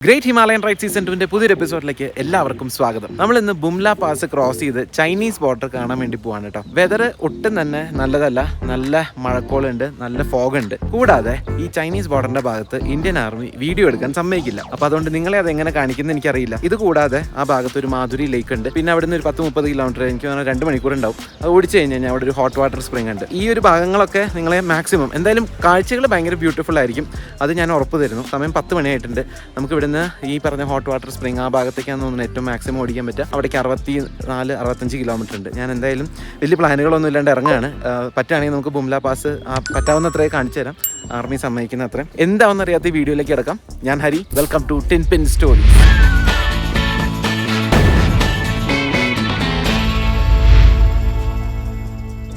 Great Himalayan ride season 2 പുതിയൊരു എപ്പിസോഡിലേക്ക് എല്ലാവർക്കും സ്വാഗതം. നമ്മൾ ഇന്ന് ബുംല പാസ് ക്രോസ് ചെയ്ത് ചൈനീസ് ബോർഡർ കാണാൻ വേണ്ടി പോവാണ് കേട്ടോ. വെതർ ഒട്ടും തന്നെ നല്ലതല്ല, നല്ല മഴക്കോളുണ്ട്, നല്ല ഫോഗ് ഉണ്ട്. കൂടാതെ ഈ ചൈനീസ് ബോർഡറിന്റെ ഭാഗത്ത് ഇന്ത്യൻ ആർമി വീഡിയോ എടുക്കാൻ സമ്മതിക്കില്ല. അപ്പൊ അതുകൊണ്ട് നിങ്ങളെ അത് എങ്ങനെ കാണിക്കുന്നത് എനിക്കറിയില്ല. ഇത് കൂടാതെ ആ ഭാഗത്ത് ഒരു മാധുരി ലേക്ക് ഉണ്ട്. പിന്നെ അവിടെ നിന്ന് ഒരു 10-30 കിലോമീറ്റർ, എനിക്ക് 2 മണിക്കൂർ ഉണ്ടാവും. അത് ഓടിച്ചു കഴിഞ്ഞാൽ അവിടെ ഒരു ഹോട്ട് വാട്ടർ സ്പ്രിംഗ് ഉണ്ട്. ഈ ഒരു ഭാഗങ്ങളൊക്കെ നിങ്ങളെ മാക്സിമം എന്തായാലും കാഴ്ചകൾ ഭയങ്കര ബ്യൂട്ടിഫുൾ ആയിരിക്കും, അത് ഞാൻ ഉറപ്പ് തരുന്നു. സമയം 10 മണിയായിട്ടുണ്ട്. നമുക്ക് ഇവിടുന്ന് ഈ പറഞ്ഞ ഹോട്ട് വാട്ടർ സ്പ്രിംഗ് ആ ഭാഗത്തേക്കാണ് തോന്നുന്നു ഏറ്റവും മാക്സിമം ഓടിക്കാൻ പറ്റുക. അവിടേക്ക് 64-65 കിലോമീറ്റർ ഉണ്ട്. ഞാൻ എന്തായാലും വലിയ പ്ലാനുകളൊന്നും ഇല്ലാണ്ട് ഇറങ്ങുകയാണ്. പറ്റുകയാണെങ്കിൽ നമുക്ക് ബുംല പാസ് പറ്റാവുന്നത്രേ കാണിച്ചു തരാം, ആർമി സമ്മതിക്കുന്ന അത്രയും. എന്താണെന്നറിയാത്ത ഈ വീഡിയോയിലേക്ക് കിടക്കാം. ഞാൻ Hari, welcome to tin pin story.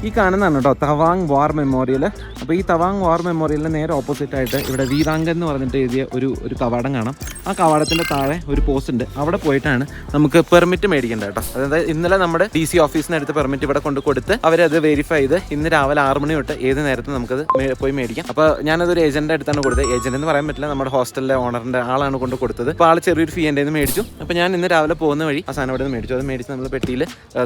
ഈ കാണുന്നതാണ് കേട്ടോ തവാങ് വാർ മെമ്മോറിയൽ. അപ്പോൾ ഈ തവാങ് വാർ മെമ്മോറിയലിന് നേരെ ഓപ്പോസിറ്റ് ആയിട്ട് ഇവിടെ വീരാങ്കൻ എന്ന് പറഞ്ഞിട്ട് എഴുതിയ ഒരു കവാടം കാണാം. ആ കവാടത്തിൻ്റെ താഴെ ഒരു പോസ്റ്റ് ഉണ്ട്. അവിടെ പോയിട്ടാണ് നമുക്ക് പെർമിറ്റ് മേടിക്കേണ്ടത് കേട്ടോ. അതായത് ഇന്നലെ നമ്മുടെ DC ഓഫീസിന് അടുത്ത് പെർമിറ്റ് ഇവിടെ കൊടുത്ത് അവരത് വെരിഫൈ ചെയ്ത് ഇന്ന് രാവിലെ 6 മണി തൊട്ട് ഏത് നേരത്തും നമുക്കത് പോയി മേടിക്കാം. അപ്പോൾ ഞാനതൊരു ഏജൻറ്റിൻ്റെ അടുത്താണ് കൊടുത്തത്. ഏജൻറ്റ് എന്ന് പറയാൻ പറ്റില്ല, നമ്മുടെ ഹോസ്റ്റലിലെ ഓണറിൻ്റെ ആളാണ് കൊണ്ട് കൊടുത്തത്. അപ്പോൾ ആൾ ചെറിയൊരു ഫീ എൻ്റെ നിന്ന് മേടിച്ചു. അപ്പോൾ ഞാൻ ഇന്ന് രാവിലെ പോകുന്ന വഴി ആ സാധനം ഇവിടെ നിന്ന് മേടിച്ചു. അത് മേടിച്ച് നമ്മൾ പെട്ടിയിൽ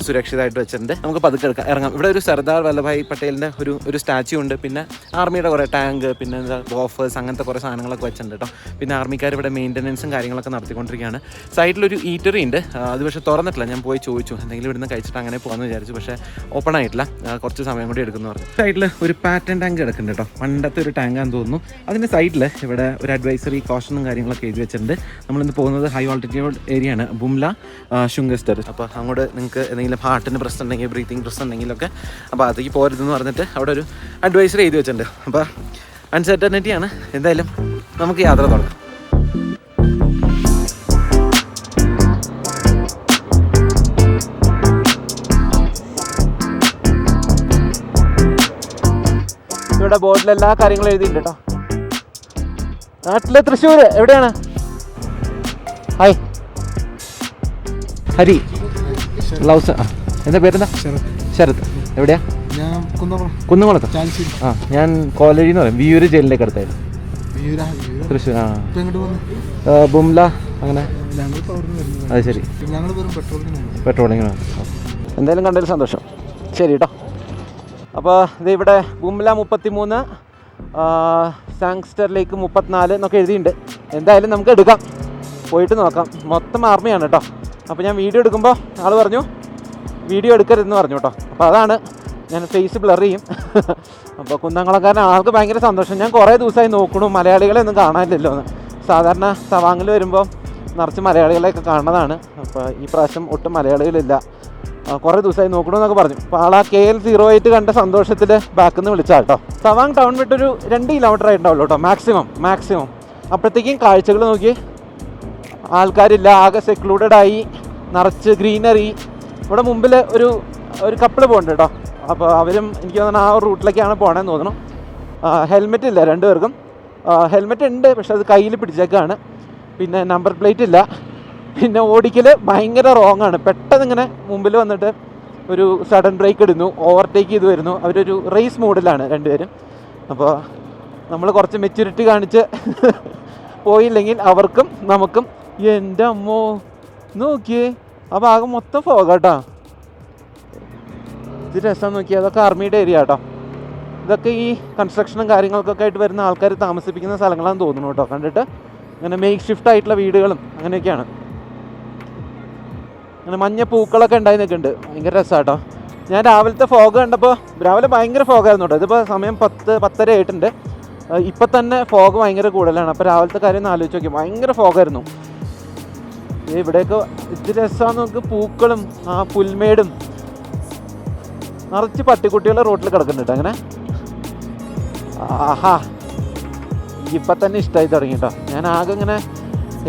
സുരക്ഷിതമായിട്ട് വെച്ചിട്ടുണ്ട്. നമുക്ക് പതുക്കെ ഇറങ്ങാം. ഇവിടെ ഒരു സർദാർ വല്ലഭായ് പട്ടേലിൻ്റെ ഒരു സ്റ്റാച്യു ഉണ്ട്. പിന്നെ ആർമിയുടെ കുറേ ടാങ്ക്, പിന്നെ എന്താ ബോഫേഴ്സ്, അങ്ങനത്തെ കുറേ സാധനങ്ങളൊക്കെ വെച്ചിട്ടുണ്ട് കേട്ടോ. പിന്നെ ആർമിക്കാർ ഇവിടെ മെയിൻ്റനൻസും കാര്യങ്ങളൊക്കെ നടത്തിക്കൊണ്ടിരിക്കുകയാണ്. സൈഡിലൊരു ഈറ്ററി ഉണ്ട്. അത് പക്ഷേ തുറന്നിട്ടില്ല. ഞാൻ പോയി ചോദിച്ചു എന്തെങ്കിലും ഇവിടുന്ന് കഴിച്ചിട്ട് അങ്ങനെ പോകാമെന്ന് വിചാരിച്ചു. പക്ഷേ ഓപ്പൺ ആയിട്ടില്ല, കുറച്ച് സമയം കൂടി എടുക്കുന്നു പറഞ്ഞു. സൈഡിൽ ഒരു പാറ്റൻ ടാങ്ക് കിടക്കുന്നുണ്ട് കേട്ടോ. പണ്ടത്തെ ഒരു ടാങ്കാന്ന് തോന്നുന്നു. അതിൻ്റെ സൈഡിൽ ഇവിടെ ഒരു അഡ്വൈസറി കോഷനും കാര്യങ്ങളൊക്കെ എഴുതി വെച്ചിട്ടുണ്ട്. നമ്മളിന്ന് പോകുന്നത് ഹൈ ഓൾട്ടിറ്റ്യൂഡ് ഏരിയ ആണ്, ബുംല ശുങ്കസ്റ്റർ. അപ്പോൾ അങ്ങോട്ട് നിങ്ങൾക്ക് എന്തെങ്കിലും ഹാർട്ടിന് പ്രശ്നം ഉണ്ടെങ്കിൽ, ബ്രീത്തിങ് പ്രശ്നം ഉണ്ടെങ്കിലൊക്കെ അപ്പോൾ അതിലേക്ക് പോരുതെന്ന് പറഞ്ഞിട്ട് അവിടെ ഒരു അഡ്വൈസറി എഴുതി വെച്ചിട്ടുണ്ട്. അപ്പോൾ അൺസർട്ടനിറ്റിയാണ്. എന്തായാലും നമുക്ക് യാത്ര തുടങ്ങാം. ഇവിടെ ബോർഡിൽ എല്ലാ കാര്യങ്ങളും എഴുതിയിട്ടുണ്ട് കേട്ടോ. നാട്ടിലെ തൃശ്ശൂർ എവിടെയാണ്? Hi Hari, Laos. എന്താ പേരെന്താ? ശരത്. എവിടെയാ? കുന്നംകുളത്ത്. ആ, ഞാൻ കോളേജിൽ നിന്ന് പറയും, വിയൂര് ജയിലിലേക്ക് അടുത്തായിരുന്നു. തൃശ്ശൂർ. ആ, ബുംല അങ്ങനെ. അത് ശരി, പെട്രോളിങ്ങിനാണ്. എന്തായാലും കണ്ടതിൽ സന്തോഷം. ശരി കേട്ടോ. അപ്പോൾ ഇത് ഇവിടെ ബുംല 33, സാങ്സ്റ്റർ ലേക്ക് 34 എന്നൊക്കെ എഴുതിയിട്ടുണ്ട്. എന്തായാലും നമുക്ക് എടുക്കാം, പോയിട്ട് നോക്കാം. മൊത്തം ആർമിയാണ് കേട്ടോ. അപ്പോൾ ഞാൻ വീഡിയോ എടുക്കുമ്പോൾ ആൾ പറഞ്ഞു വീഡിയോ എടുക്കരുതെന്ന് പറഞ്ഞു കേട്ടോ. അപ്പോൾ അതാണ് ഞാൻ ഫേസ് ബ്ലർ ചെയ്യും. അപ്പോൾ കുന്നംകുളക്കാരൻ ആൾക്ക് ഭയങ്കര സന്തോഷം. ഞാൻ കുറേ ദിവസമായി നോക്കണു മലയാളികളെ ഒന്നും കാണാനില്ലല്ലോ എന്ന്. സാധാരണ തവാങ്ങിൽ വരുമ്പോൾ നിറച്ച് മലയാളികളെയൊക്കെ കാണുന്നതാണ്. അപ്പോൾ ഈ പ്രാവശ്യം ഒട്ടും മലയാളികളില്ല. കുറേ ദിവസമായി നോക്കണമെന്നൊക്കെ പറഞ്ഞു. അപ്പോൾ ആൾ ആ KL08 കണ്ട സന്തോഷത്തിൽ ബാക്കിൽ നിന്ന് വിളിച്ചാൽ കേട്ടോ. തവാങ് ടൗൺ വിട്ടൊരു 2 കിലോമീറ്റർ ആയിട്ടുണ്ടാവുള്ളൂ കേട്ടോ, മാക്സിമം. അപ്പോഴത്തേക്കും കാഴ്ചകൾ നോക്കി, ആൾക്കാരില്ല, ആകെ സെക്ലൂഡഡായി, നിറച്ച് ഗ്രീനറി. ഇവിടെ മുമ്പിൽ ഒരു കപ്പിൾ പോകുന്നുണ്ട് കേട്ടോ. അപ്പോൾ അവരും എനിക്ക് തോന്നുന്നു ആ റൂട്ടിലേക്കാണ് പോകണമെന്ന് തോന്നുന്നു. ഹെൽമെറ്റ് ഇല്ല രണ്ടുപേർക്കും. ഹെൽമെറ്റ് ഉണ്ട്, പക്ഷെ അത് കയ്യിൽ പിടിച്ചേക്കാണ്. പിന്നെ നമ്പർ പ്ലേറ്റ് ഇല്ല. പിന്നെ ഓടിക്കൽ ഭയങ്കര റോങ് ആണ്. പെട്ടെന്ന് ഇങ്ങനെ മുമ്പിൽ വന്നിട്ട് ഒരു സഡൻ ബ്രേക്ക് ഇടുന്നു, ഓവർടേക്ക് ചെയ്ത് വരുന്നു. അവരൊരു റേസ് മോഡിലാണ് രണ്ടുപേരും. അപ്പോൾ നമ്മൾ കുറച്ച് മെച്യൂരിറ്റി കാണിച്ച് പോയില്ലെങ്കിൽ അവർക്കും നമുക്കും. എൻ്റെ അമ്മോ നോക്കിയേ, ആ ഭാഗം മൊത്തം ഫോഗാട്ടോ. ഇത് രസം നോക്കിയാൽ അതൊക്കെ ആർമിയുടെ ഏരിയ കേട്ടോ. ഇതൊക്കെ ഈ കൺസ്ട്രക്ഷനും കാര്യങ്ങൾക്കൊക്കെ ആയിട്ട് വരുന്ന ആൾക്കാർ താമസിപ്പിക്കുന്ന സ്ഥലങ്ങളാണെന്ന് തോന്നുന്നു കേട്ടോ. കണ്ടിട്ട് അങ്ങനെ മേക്ക് ഷിഫ്റ്റ് ആയിട്ടുള്ള വീടുകളും അങ്ങനെയൊക്കെയാണ്. അങ്ങനെ മഞ്ഞ പൂക്കളൊക്കെ ഉണ്ടായി നിൽക്കുന്നുണ്ട്. ഭയങ്കര രസമാണ് കേട്ടോ. ഞാൻ രാവിലത്തെ ഫോഗ് കണ്ടപ്പോൾ, രാവിലെ ഭയങ്കര ഫോഗായിരുന്നു കേട്ടോ. ഇതിപ്പോൾ സമയം 10-10:30 ആയിട്ടുണ്ട്. ഇപ്പം തന്നെ ഫോഗ് ഭയങ്കര കൂടുതലാണ്. അപ്പോൾ രാവിലത്തെ കാര്യം ഒന്ന് ആലോചിച്ച് നോക്കി, ഭയങ്കര ഫോഗായിരുന്നു. ഇവിടെയൊക്കെ ഇത് രസമാണെന്ന് നമുക്ക്, പൂക്കളും ആ പുൽമേടും. നിറച്ച് പട്ടിക്കുട്ടികളെ റോട്ടിൽ കിടക്കുന്നുണ്ട് അങ്ങനെ. ആഹാ, ഇപ്പം തന്നെ ഇഷ്ടമായി തുടങ്ങി കേട്ടോ. ഞാൻ ആകെ ഇങ്ങനെ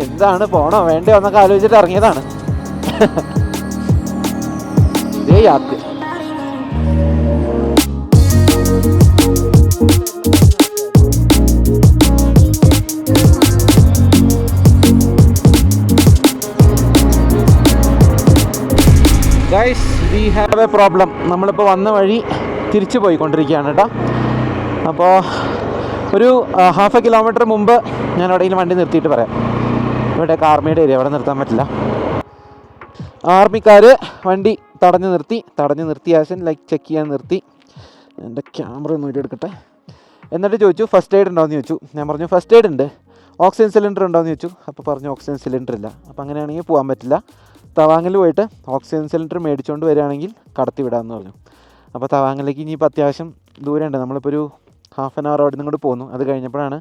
എന്താണ് പോണോ വേണ്ടയോ എന്നൊക്കെ ആലോചിച്ചിട്ട് ഇറങ്ങിയതാണ്. ഇതേ യാത്ര. Guys, we have A problem. നമ്മളിപ്പോൾ വന്ന വഴി തിരിച്ചു പോയിക്കൊണ്ടിരിക്കുകയാണ് കേട്ടോ. അപ്പോൾ ഒരു 1/2 കിലോമീറ്റർ മുമ്പ് ഞാൻ എവിടെയെങ്കിലും വണ്ടി നിർത്തിയിട്ട് പറയാം. ഇവിടെയൊക്കെ ആർമിയുടെ ഏരിയ, അവിടെ നിർത്താൻ പറ്റില്ല. ആർമിക്കാർ വണ്ടി തടഞ്ഞു നിർത്തി ആശൻ ലൈക്ക് ചെക്ക് ചെയ്യാൻ നിർത്തി. എൻ്റെ ക്യാമറ ഒന്ന് എടുക്കട്ടെ. എന്നിട്ട് ചോദിച്ചു ഫസ്റ്റ് എയ്ഡ് ഉണ്ടോയെന്ന് ചോദിച്ചു. ഞാൻ പറഞ്ഞു ഫസ്റ്റ് എയ്ഡ് ഉണ്ട്. ഓക്സിജൻ സിലിണ്ടർ ഉണ്ടോയെന്ന് ചോദിച്ചു. അപ്പോൾ പറഞ്ഞു ഓക്സിജൻ സിലിണ്ടർ ഇല്ല. അപ്പോൾ അങ്ങനെയാണെങ്കിൽ പോകാൻ പറ്റില്ല. തവാങ്ങിൽ പോയിട്ട് ഓക്സിജൻ സിലിണ്ടർ മേടിച്ചുകൊണ്ട് വരികയാണെങ്കിൽ കടത്തി വിടാമെന്ന് പറഞ്ഞു. അപ്പോൾ തവാങ്ങിലേക്ക് ഇനിയിപ്പോൾ അത്യാവശ്യം ദൂരമുണ്ട്. നമ്മളിപ്പോൾ ഒരു ഹാഫ് ആൻ അവർ അവിടെ നിന്ന് കൂടി പോന്നു. അത് കഴിഞ്ഞപ്പോഴാണ്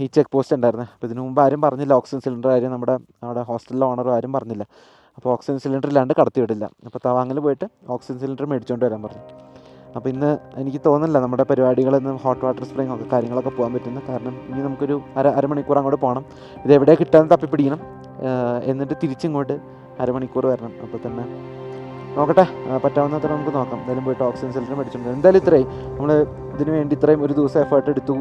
ഈ ചെക്ക് പോസ്റ്റ് ഉണ്ടായിരുന്നത്. അപ്പോൾ ഇതിനു മുമ്പ് ആരും പറഞ്ഞില്ല ഓക്സിജൻ സിലിണ്ടർ കാര്യം. അവിടെ ഹോസ്റ്റലിലെ ഓണറും ആരും പറഞ്ഞില്ല. അപ്പോൾ ഓക്സിജൻ സിലിണ്ടർ ഇല്ലാണ്ട് കടത്തി വിടില്ല. അപ്പോൾ തവാങ്ങിൽ പോയിട്ട് ഓക്സിജൻ സിലിണ്ടർ മേടിച്ചുകൊണ്ട് വരാൻ പറഞ്ഞു. അപ്പോൾ ഇന്ന് എനിക്ക് തോന്നുന്നില്ല നമ്മുടെ പരിപാടികളിൽ നിന്ന് ഹോട്ട് വാട്ടർ സ്പ്രിങ് ഒക്കെ കാര്യങ്ങളൊക്കെ പോകാൻ പറ്റുന്നു. കാരണം ഇനി നമുക്കൊരു അരമണിക്കൂർ അങ്ങോട്ട് പോകണം. ഇത് എവിടെ കിട്ടാൻ തപ്പിപ്പിടിക്കണം. എന്നിട്ട് തിരിച്ചിങ്ങോട്ട് അരമണിക്കൂർ വരണം. അപ്പോൾ തന്നെ നോക്കട്ടെ, പറ്റാവുന്നത്ര നമുക്ക് നോക്കാം. എന്തായാലും പോയിട്ട് ഓക്സിജൻ സിലിണ്ടർ മേടിച്ചിട്ടുണ്ട്. എന്തായാലും ഇത്രയും നമ്മൾ ഇതിന് വേണ്ടി ഇത്രയും ഒരു ദിവസം എഫേർട്ട് എടുത്തു,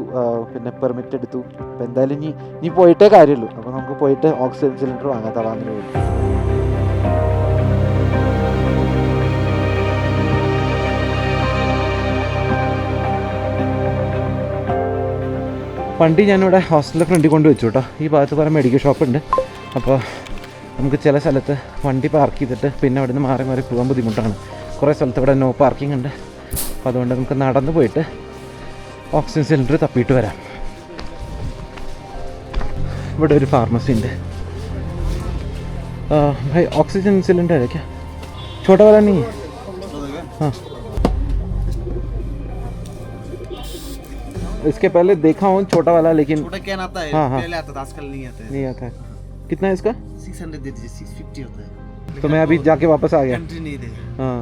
പിന്നെ പെർമിറ്റ് എടുത്തു. അപ്പോൾ എന്തായാലും ഇനി പോയിട്ടേ കാര്യമുള്ളൂ. അപ്പോൾ നമുക്ക് പോയിട്ട് ഓക്സിജൻ സിലിണ്ടർ വാങ്ങാം തവാങ്ങിന് വേണ്ടി. വണ്ടി ഞാനിവിടെ ഹോസ്റ്റലിൻ്റെ ഫ്രണ്ടിൽ കൊണ്ട് വെച്ചു കേട്ടോ. ഈ ഭാഗത്ത് കുറേ മെഡിക്കൽ ഷോപ്പുണ്ട്. അപ്പോൾ നമുക്ക് ചില സ്ഥലത്ത് വണ്ടി പാർക്ക് ചെയ്തിട്ട് പിന്നെ അവിടെ നിന്ന് മാറി പോകാൻ ബുദ്ധിമുട്ടാണ്. കുറേ സ്ഥലത്ത് ഇവിടെ നോ പാർക്കിംഗ് ഉണ്ട്. അപ്പോൾ അതുകൊണ്ട് നമുക്ക് നടന്ന് പോയിട്ട് ഓക്സിജൻ സിലിണ്ടർ തപ്പിയിട്ട് വരാം. ഇവിടെ ഒരു ഫാർമസി ഉണ്ട്. भाई ऑक्सीजन सिलेंडर है क्या? छोटा वाला नहीं है? हाँ, इसके पहले देखा हूँ छोटा वाला, लेकिन छोटा कैन आता है। हाँ, हाँ। पहले आता था, आजकल नहीं आता है। नहीं आता है। कितना है इसका? 600 दे दीजिए, 650 होता है। तो मैं अभी जाके वापस आ गया। कंट्री नहीं दे। हाँ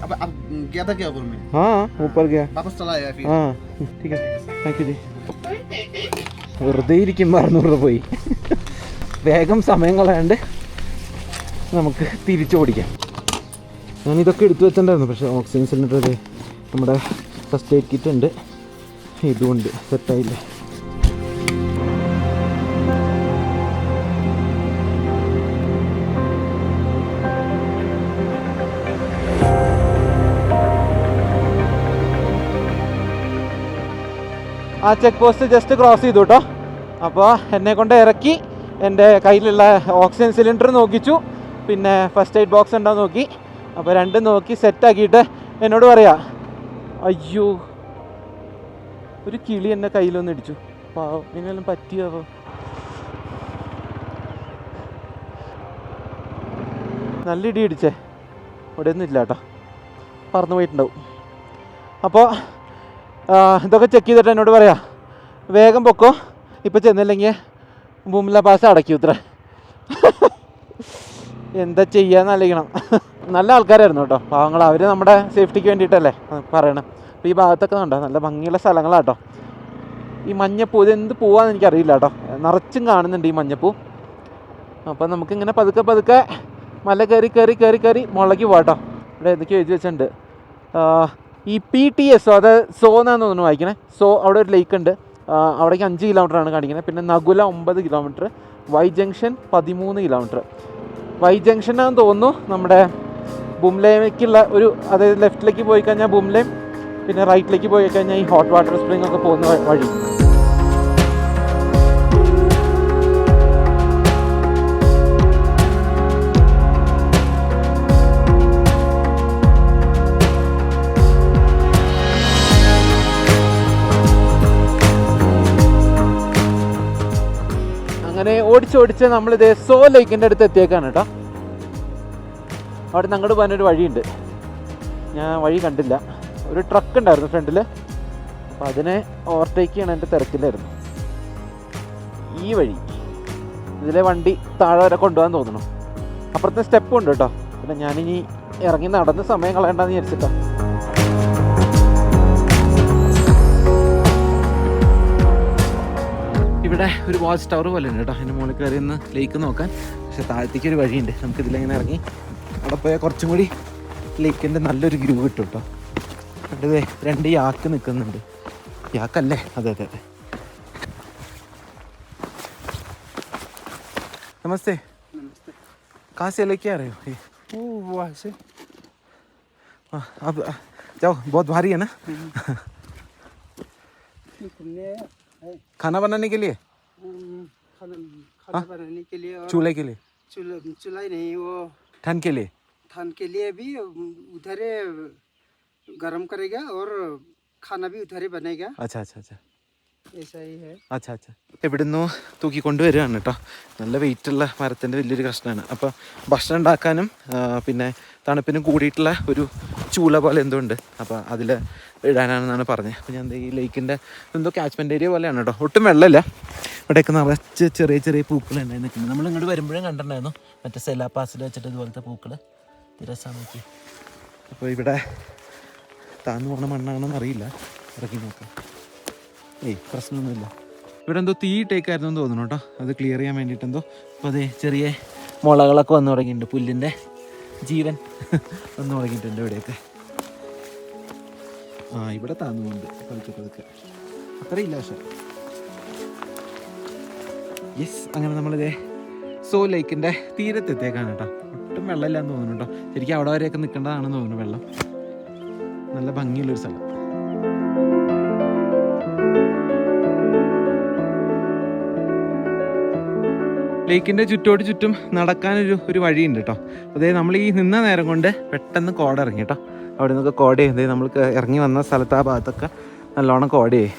अब गया था क्या ऊपर में? हाँ, ऊपर गया। वापस चला आया फिर। हाँ ठीक है, താങ്ക് യു ജി. വെറുതെ ഇരിക്കുമ്പോൾ 600 രൂപ പോയി. വേഗം സമയം കളയാണ്ട് നമുക്ക് തിരിച്ചോടിക്കാം. ഞാനിതൊക്കെ എടുത്തു വെച്ചിട്ടുണ്ടായിരുന്നു. പക്ഷേ ഓക്സിജൻ സിലിണ്ടർ നമ്മുടെ ഫസ്റ്റ് എയ്ഡ് കിറ്റ് ഉണ്ട്, ഇതുകൊണ്ട് സെറ്റായില്ലേ. ആ ചെക്ക് പോസ്റ്റ് ജസ്റ്റ് ക്രോസ് ചെയ്തു കേട്ടോ. അപ്പോൾ എന്നെ കൊണ്ട് ഇറക്കി എൻ്റെ കയ്യിലുള്ള ഓക്സിജൻ സിലിണ്ടർ നോക്കിച്ചു, പിന്നെ ഫസ്റ്റ് എയ്ഡ് ബോക്സ് ഉണ്ടോ നോക്കി. അപ്പോൾ രണ്ടും നോക്കി സെറ്റാക്കിയിട്ട് എന്നോട് പറയാ, അയ്യോ ഒരു കിളി എൻ്റെ കയ്യിലൊന്ന് ഇടിച്ചു. പാവം, ഇതിനെല്ലാം പറ്റിയാവോ? നല്ല ഇടി ഇടിച്ചേ. ഇവിടെ ഒന്നും ഇല്ല കേട്ടോ, പറന്നു പോയിട്ടുണ്ടാവും. അപ്പോൾ ഇതൊക്കെ ചെക്ക് ചെയ്തിട്ട് എന്നോട് പറയാം, വേഗം പൊക്കോ, ഇപ്പോൾ ചെന്നില്ലെങ്കിൽ ബുംല പാസ് അടയ്ക്കൂ ഇത്ര. എന്താ ചെയ്യാന്ന് ആലോചിക്കണം. നല്ല ആൾക്കാരായിരുന്നു കേട്ടോ, പാവങ്ങൾ. അവർ നമ്മുടെ സേഫ്റ്റിക്ക് വേണ്ടിയിട്ടല്ലേ പറയണം. അപ്പോൾ ഈ ഭാഗത്തൊക്കെ ഉണ്ടോ നല്ല ഭംഗിയുള്ള സ്ഥലങ്ങളാട്ടോ. ഈ മഞ്ഞപ്പൂ ഇതെന്ത് പൂവാന്ന് എനിക്കറിയില്ല കേട്ടോ, നിറച്ചും കാണുന്നുണ്ട് ഈ മഞ്ഞപ്പൂ. അപ്പോൾ നമുക്കിങ്ങനെ പതുക്കെ മല കയറി മുകളിലേക്ക് പോകാട്ടോ. ഇവിടെ എന്തൊക്കെയോ എഴുതി വെച്ചിട്ടുണ്ട്. ഈ PTS അത് സോ എന്നാന്ന് തോന്നുന്നു വായിക്കണേ. സോ അവിടെ ഒരു ലേക്ക് ഉണ്ട്, അവിടേക്ക് 5 കിലോമീറ്ററാണ് കാണിക്കുന്നത്. പിന്നെ Nakula 9 kilometre, Y junction 13 kilometre. Y ജംഗ്ഷനാണെന്ന് തോന്നുന്നു നമ്മുടെ ബുംലയിലേക്കുള്ള ഒരു, അതായത് ലെഫ്റ്റിലേക്ക് പോയി കഴിഞ്ഞാൽ ബുംലയും, പിന്നെ റൈറ്റിലേക്ക് പോയി കഴിഞ്ഞാൽ ഈ ഹോട്ട് വാട്ടർ സ്പ്രിംഗ് ഒക്കെ പോകുന്ന വഴി. അങ്ങനെ ഓടിച്ച് നമ്മളിത് സോ ലേക്കിൻ്റെ അടുത്ത് എത്തിയേക്കാണ് കേട്ടോ. അവിടെ നിന്ന് അങ്ങോട്ട് പോകാനൊരു വഴിയുണ്ട്. ഞാൻ വഴി കണ്ടില്ല. ഒരു ട്രക്ക് ഉണ്ടായിരുന്നു ഫ്രണ്ടിൽ, അപ്പോൾ അതിനെ ഓവർടേക്ക് ചെയ്യണം എൻ്റെ തിരക്കിലായിരുന്നു. ഈ വഴി ഇതിലെ വണ്ടി താഴെ വരെ കൊണ്ടുപോകാൻ തോന്നണം. അപ്പുറത്തെ സ്റ്റെപ്പും ഉണ്ട് കേട്ടോ. പിന്നെ ഞാനിനി ഇറങ്ങി നടന്ന് സമയം കളയണ്ടെന്ന് വിചാരിച്ചിട്ടോ. ഇവിടെ ഒരു വാച്ച് ടവർ പോലെ ഉണ്ട് കേട്ടോ. അതിൻ്റെ മുകളിൽ കയറി ഒന്ന് ലേക്ക് നോക്കാൻ. പക്ഷെ താഴത്തേക്ക് ഒരു വഴിയുണ്ട്, നമുക്കിതിലെങ്ങനെ ഇറങ്ങി അവിടെ പോയാൽ കുറച്ചും കൂടി ലേക്കിൻ്റെ നല്ലൊരു വ്യൂ കിട്ടും കേട്ടോ. കണ്ടതേ 2 യാക്ക് നിൽക്കുന്നുണ്ട്. യാക്കല്ലേ? അതെ. नमस्ते। कहाँ से लेके आ रहे हो? वहाँ से। अब जाओ, बहुत भारी है ना। खाना बनाने के लिए? खाना बनाने के लिए। और चूल्हे के लिए? चूल्हा ही नहीं, वो ठंड के लिए? ठंड के लिए भी उधर ही गर्म करेगा और खाना भी उधर ही बनेगा। अच्छा अच्छा अच्छा ऐसा ही है. അച്ഛാ അച്ഛാ എവിടുന്നോ തൂക്കിക്കൊണ്ടുവരികയാണ് കേട്ടോ. നല്ല വെയിറ്റുള്ള മരത്തിൻ്റെ വലിയൊരു കഷ്ണമാണ്. അപ്പോൾ ഭക്ഷണം ഉണ്ടാക്കാനും പിന്നെ തണുപ്പിനും കൂടിയിട്ടുള്ള ഒരു ചൂള പോലെ എന്തോ ഉണ്ട്. അപ്പോൾ അതിൽ ഇടാനാണെന്നാണ് പറഞ്ഞത്. അപ്പോൾ ഞാൻ ഈ ലേക്കിൻ്റെ എന്തോ ക്യാച്ച്മെൻറ്റ് ഏരിയ പോലെയാണ് കേട്ടോ. ഒട്ടും വെള്ളമില്ല. ഇവിടെയൊക്കെ നിറച്ച് ചെറിയ ചെറിയ പൂക്കളുണ്ടായി നിൽക്കുന്നത്. നമ്മൾ ഇങ്ങോട്ട് വരുമ്പോഴും കണ്ടിട്ടുണ്ടായിരുന്നു മറ്റേ സെലാപ്പാസിൽ വെച്ചിട്ട് ഇതുപോലത്തെ പൂക്കൾ തിരസാമയ്ക്ക്. അപ്പോൾ ഇവിടെ താന്നു പറഞ്ഞ മണ്ണാണെന്ന് അറിയില്ല, ഇറക്കി നോക്കാം. പ്രശ്നമൊന്നുമില്ല. ഇവിടെ എന്തോ തീ ഇട്ടേക്കായിരുന്നു എന്ന് തോന്നുന്നു കേട്ടോ. അത് ക്ലിയർ ചെയ്യാൻ വേണ്ടിയിട്ട് എന്തോ. അപ്പോൾ അതേ ചെറിയ മുളകളൊക്കെ വന്നു തുടങ്ങിയിട്ടുണ്ട്. പുല്ലിൻ്റെ ജീവൻ വന്നു തുടങ്ങിയിട്ടുണ്ട് ഇവിടെയൊക്കെ. ഇവിടെ താന്നുകൊണ്ട് കളിച്ചൊക്കെ അത്രയില്ല പക്ഷെ. യെസ്, അങ്ങനെ നമ്മളിതേ സോ ലേക്കിൻ്റെ തീരത്തെത്തേക്കാണ് കേട്ടോ. ഒട്ടും വെള്ളമില്ലാന്ന് തോന്നുന്നു കേട്ടോ. ശരിക്കും അവിടെ വരെയൊക്കെ നിൽക്കേണ്ടതാണെന്ന് തോന്നുന്നു വെള്ളം. നല്ല ഭംഗിയുള്ളൊരു സ്ഥലം. ലേക്കിൻ്റെ ചുറ്റോട് ചുറ്റും നടക്കാനൊരു വഴിയുണ്ട് കേട്ടോ. അതേ നമ്മൾ ഈ നിന്ന നേരം കൊണ്ട് പെട്ടെന്ന് കോട ഇറങ്ങി കേട്ടോ. അവിടെ നിന്നൊക്കെ കോടയായി. നമ്മൾക്ക് ഇറങ്ങി വന്ന സ്ഥലത്ത് ആ ഭാഗത്തൊക്കെ നല്ലോണം കോടയായി.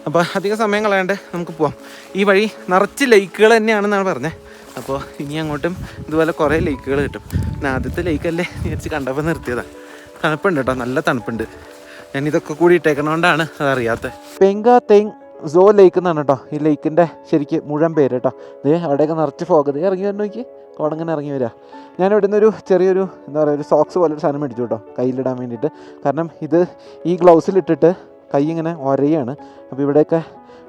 അപ്പോൾ അധികം സമയം കളയാണ്ട് നമുക്ക് പോവാം. ഈ വഴി നിറച്ച് ലേക്കുകൾ തന്നെയാണെന്നാണ് പറഞ്ഞത്. അപ്പോൾ ഇനി അങ്ങോട്ടും ഇതുപോലെ കുറേ ലേക്കുകൾ കിട്ടും. പിന്നെ ആദ്യത്തെ ലേക്കല്ലേ വിചാരിച്ച് കണ്ടപ്പോൾ നിർത്തിയതാണ്. തണുപ്പുണ്ട് കേട്ടോ, നല്ല തണുപ്പുണ്ട്. ഞാൻ ഇതൊക്കെ കൂടി ഇട്ടേക്കണോണ്ടാണ് അതറിയാത്തത്. പെങ്കാ തെങ് സോ ലേക്ക് എന്നാണ് കേട്ടോ ഈ ലേക്കിൻ്റെ ശരിക്ക് മുഴുവൻ പേര് കേട്ടോ. ഇതേ അവിടെയൊക്കെ നിറച്ച് ഫോഗ്. ഇതേ ഇറങ്ങി വരണം നോക്കി, കോടങ്ങനെ ഇറങ്ങി വരിക. ഞാൻ ഇവിടെ നിന്നൊരു ചെറിയൊരു എന്താ പറയുക ഒരു സോക്സ് പോലൊരു സാധനം മേടിച്ചു കേട്ടോ കയ്യിലിടാൻ വേണ്ടിയിട്ട്. കാരണം ഇത് ഈ ഗ്ലൗസിലിട്ടിട്ട് കൈ ഇങ്ങനെ ഒരയാണ്. അപ്പോൾ ഇവിടെയൊക്കെ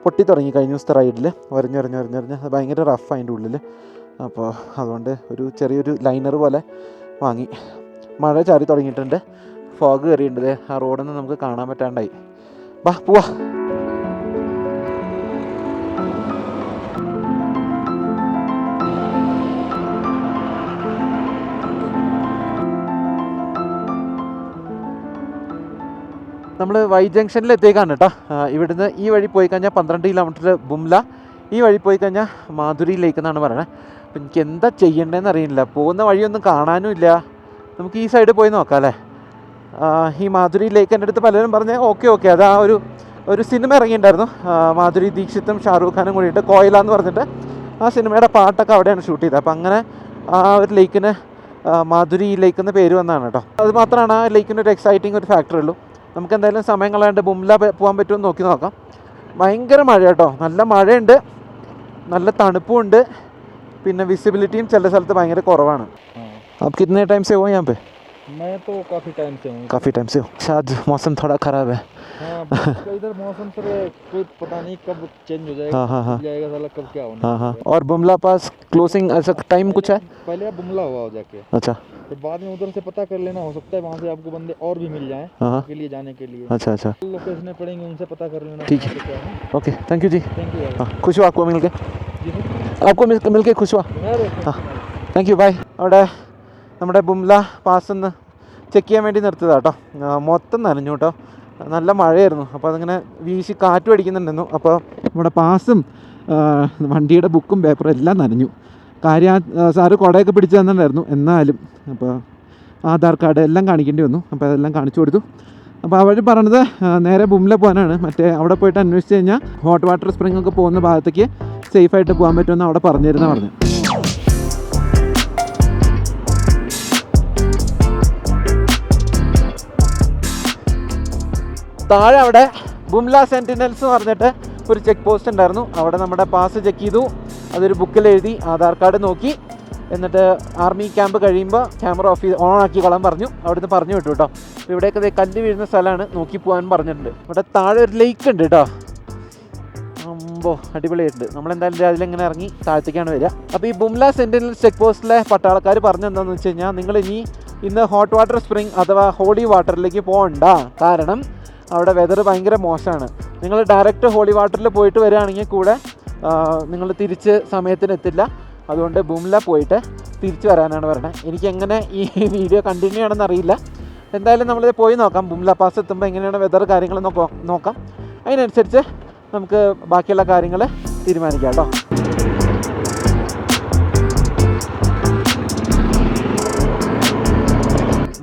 പൊട്ടി തുടങ്ങി കഴിഞ്ഞ ദിവസത്തെ റൈഡിൽ ഒരഞ്ഞ് അത് ഭയങ്കര റഫ് അതിൻ്റെ ഉള്ളിൽ. അപ്പോൾ അതുകൊണ്ട് ഒരു ചെറിയൊരു ലൈനർ പോലെ വാങ്ങി. മഴ ചാറി തുടങ്ങിയിട്ടുണ്ട്, ഫോഗ് കയറിയിട്ടുണ്ട്. ആ റോഡൊന്നും നമുക്ക് കാണാൻ പറ്റാണ്ടായി. വാ പോവാ. നമ്മൾ വൈ ജംഗ്ഷനിൽ എത്തിയേക്കാണ് കേട്ടോ. ഇവിടുന്ന് ഈ വഴി പോയി കഴിഞ്ഞാൽ 12 കിലോമീറ്റർ ബുംല, ഈ വഴി പോയി കഴിഞ്ഞാൽ മാധുരി ലേക്ക് എന്നാണ് പറയണത്. അപ്പം എനിക്ക് എന്താ ചെയ്യേണ്ടതെന്ന് അറിയില്ല. പോകുന്ന വഴിയൊന്നും കാണാനും ഇല്ല. നമുക്ക് ഈ സൈഡ് പോയി നോക്കാം അല്ലേ. ഈ മാധുരി ലേക്ക് എൻ്റെ അടുത്ത് പലരും പറഞ്ഞ് ഓക്കെ അത് ആ ഒരു സിനിമ ഇറങ്ങിയിട്ടുണ്ടായിരുന്നു. മാധുരി ദീക്ഷിത്തും ഷാറൂഖ് ഖാനും കൂടിയിട്ട് കോയില എന്ന് പറഞ്ഞിട്ട് ആ സിനിമയുടെ പാട്ടൊക്കെ അവിടെയാണ് ഷൂട്ട് ചെയ്തത്. അപ്പം അങ്ങനെ ആ ഒരു ലേക്കിന് മാധുരി ലേക്ക് എന്ന് പേര് വന്നതാണ് കേട്ടോ. അത് മാത്രമാണ് ആ ലേക്കിന് ഒരു എക്സൈറ്റിംഗ് ഒരു ഫാക്ടർ ഉള്ളൂ. നമുക്ക് എന്തായാലും സമയം കളയാണ്ട് ബുംല പോകാൻ പറ്റുമെന്ന് നോക്കി നോക്കാം. ഭയങ്കര മഴ കേട്ടോ, നല്ല മഴയുണ്ട്, നല്ല തണുപ്പുമുണ്ട്. പിന്നെ വിസിബിലിറ്റിയും ചില സ്ഥലത്ത് ഭയങ്കര കുറവാണ്. आप कितने टाइम से हो यहाँ पे? मैं तो काफ़ी टाइम से हूँ. काफ़ी टाइम से हो. शायद मौसम थोड़ा ख़राब है. हाँ, इधर मौसम सर कोई पता नहीं कब चेंज हो जाएगा. हाँ. जाएगा साला कब क्या होना. हाँ. और बुमला पास क्लोजिंग ऐसा टाइम कुछ है? पहले आप बुमला हुआ हो जाके. अच्छा. फिर बाद में उधर से पता कर लेना, हो सकता है वहाँ से आपको बंदे और भी मिल जाएं के लिए जाने के लिए. अच्छा. लोकेशन पड़ेंगे, उनसे पता कर लेना. ठीक है. Okay, thank you ji. Thank you. हाँ, खुश हुआ आपको मिलके. आपको मिलके खुश हुआ. हाँ, താങ്ക് യു. ബൈ. അവിടെ നമ്മുടെ ബുംല പാസ് ഒന്ന് ചെക്ക് ചെയ്യാൻ വേണ്ടി നിർത്തിയതാണ് കേട്ടോ. മൊത്തം നനഞ്ഞു കേട്ടോ, നല്ല മഴയായിരുന്നു. അപ്പോൾ അതിങ്ങനെ വീശി കാറ്റും അടിക്കുന്നുണ്ടായിരുന്നു. അപ്പോൾ നമ്മുടെ പാസും വണ്ടിയുടെ ബുക്കും പേപ്പറും എല്ലാം നനഞ്ഞു. കാര്യം സാറ് കുടയൊക്കെ പിടിച്ച് തന്നിട്ടുണ്ടായിരുന്നു. എന്നാലും അപ്പോൾ ആധാർ കാർഡ് എല്ലാം കാണിക്കേണ്ടി വന്നു. അപ്പോൾ അതെല്ലാം കാണിച്ചു കൊടുത്തു. അപ്പോൾ അവർ പറഞ്ഞത് നേരെ ബുംല പോകാനാണ്. മറ്റേ അവിടെ പോയിട്ട് അന്വേഷിച്ച് കഴിഞ്ഞാൽ ഹോട്ട് വാട്ടർ സ്പ്രിംഗ് ഒക്കെ പോകുന്ന ഭാഗത്തേക്ക് സേഫായിട്ട് പോകാൻ പറ്റുമെന്ന് അവിടെ പറഞ്ഞിരുന്ന പറഞ്ഞു. താഴെ അവിടെ ബുംല സെൻറ്റിനൽസ് എന്ന് പറഞ്ഞിട്ട് ഒരു ചെക്ക് പോസ്റ്റ് ഉണ്ടായിരുന്നു. അവിടെ നമ്മുടെ പാസ് ചെക്ക് ചെയ്തു, അതൊരു ബുക്കിൽ എഴുതി, ആധാർ കാർഡ് നോക്കി. എന്നിട്ട് ആർമി ക്യാമ്പ് കഴിയുമ്പോൾ ക്യാമറ ഓൺ ആക്കി കൊള്ളാൻ പറഞ്ഞു. അവിടുന്ന് പറഞ്ഞു വിട്ടു കേട്ടോ. ഇവിടെയൊക്കെ കല്ല് വീഴുന്ന സ്ഥലമാണ്, നോക്കി പോകാൻ പറഞ്ഞിട്ടുണ്ട്. ഇവിടെ താഴെ ഒരു ലേക്ക് ഉണ്ട് കേട്ടോ. അടിപൊളിയായിട്ടുണ്ട്. നമ്മളെന്തായാലും രാവിലെ ഇങ്ങനെ ഇറങ്ങി താഴത്തേക്കാണ് വരിക. അപ്പോൾ ഈ ബുംല സെൻറ്റിനൽസ് ചെക്ക് പോസ്റ്റിലെ പട്ടാളക്കാർ പറഞ്ഞെന്താണെന്ന് വെച്ച് കഴിഞ്ഞാൽ നിങ്ങൾ ഇന്ന് ഹോട്ട് വാട്ടർ സ്പ്രിംഗ് അഥവാ ഹോളി വാട്ടറിലേക്ക് പോകണ്ട. കാരണം അവിടെ വെതർ ഭയങ്കര മോശമാണ്. നിങ്ങൾ ഡയറക്റ്റ് ഹോളി വാട്ടറിൽ പോയിട്ട് വരികയാണെങ്കിൽ കൂടെ നിങ്ങൾ തിരിച്ച് സമയത്തിന് എത്തില്ല. അതുകൊണ്ട് ബുംല പോയിട്ട് തിരിച്ച് വരാനാണ് പറയുന്നത്. എനിക്ക് എങ്ങനെ ഈ വീഡിയോ കണ്ടിന്യൂ ചെയ്യണമെന്ന് അറിയില്ല. എന്തായാലും നമ്മളിത് പോയി നോക്കാം. ബുംല പാസ് എത്തുമ്പോൾ എങ്ങനെയാണ് വെതർ കാര്യങ്ങൾ നോക്കാം. അതിനനുസരിച്ച് നമുക്ക് ബാക്കിയുള്ള കാര്യങ്ങൾ തീരുമാനിക്കാം കേട്ടോ.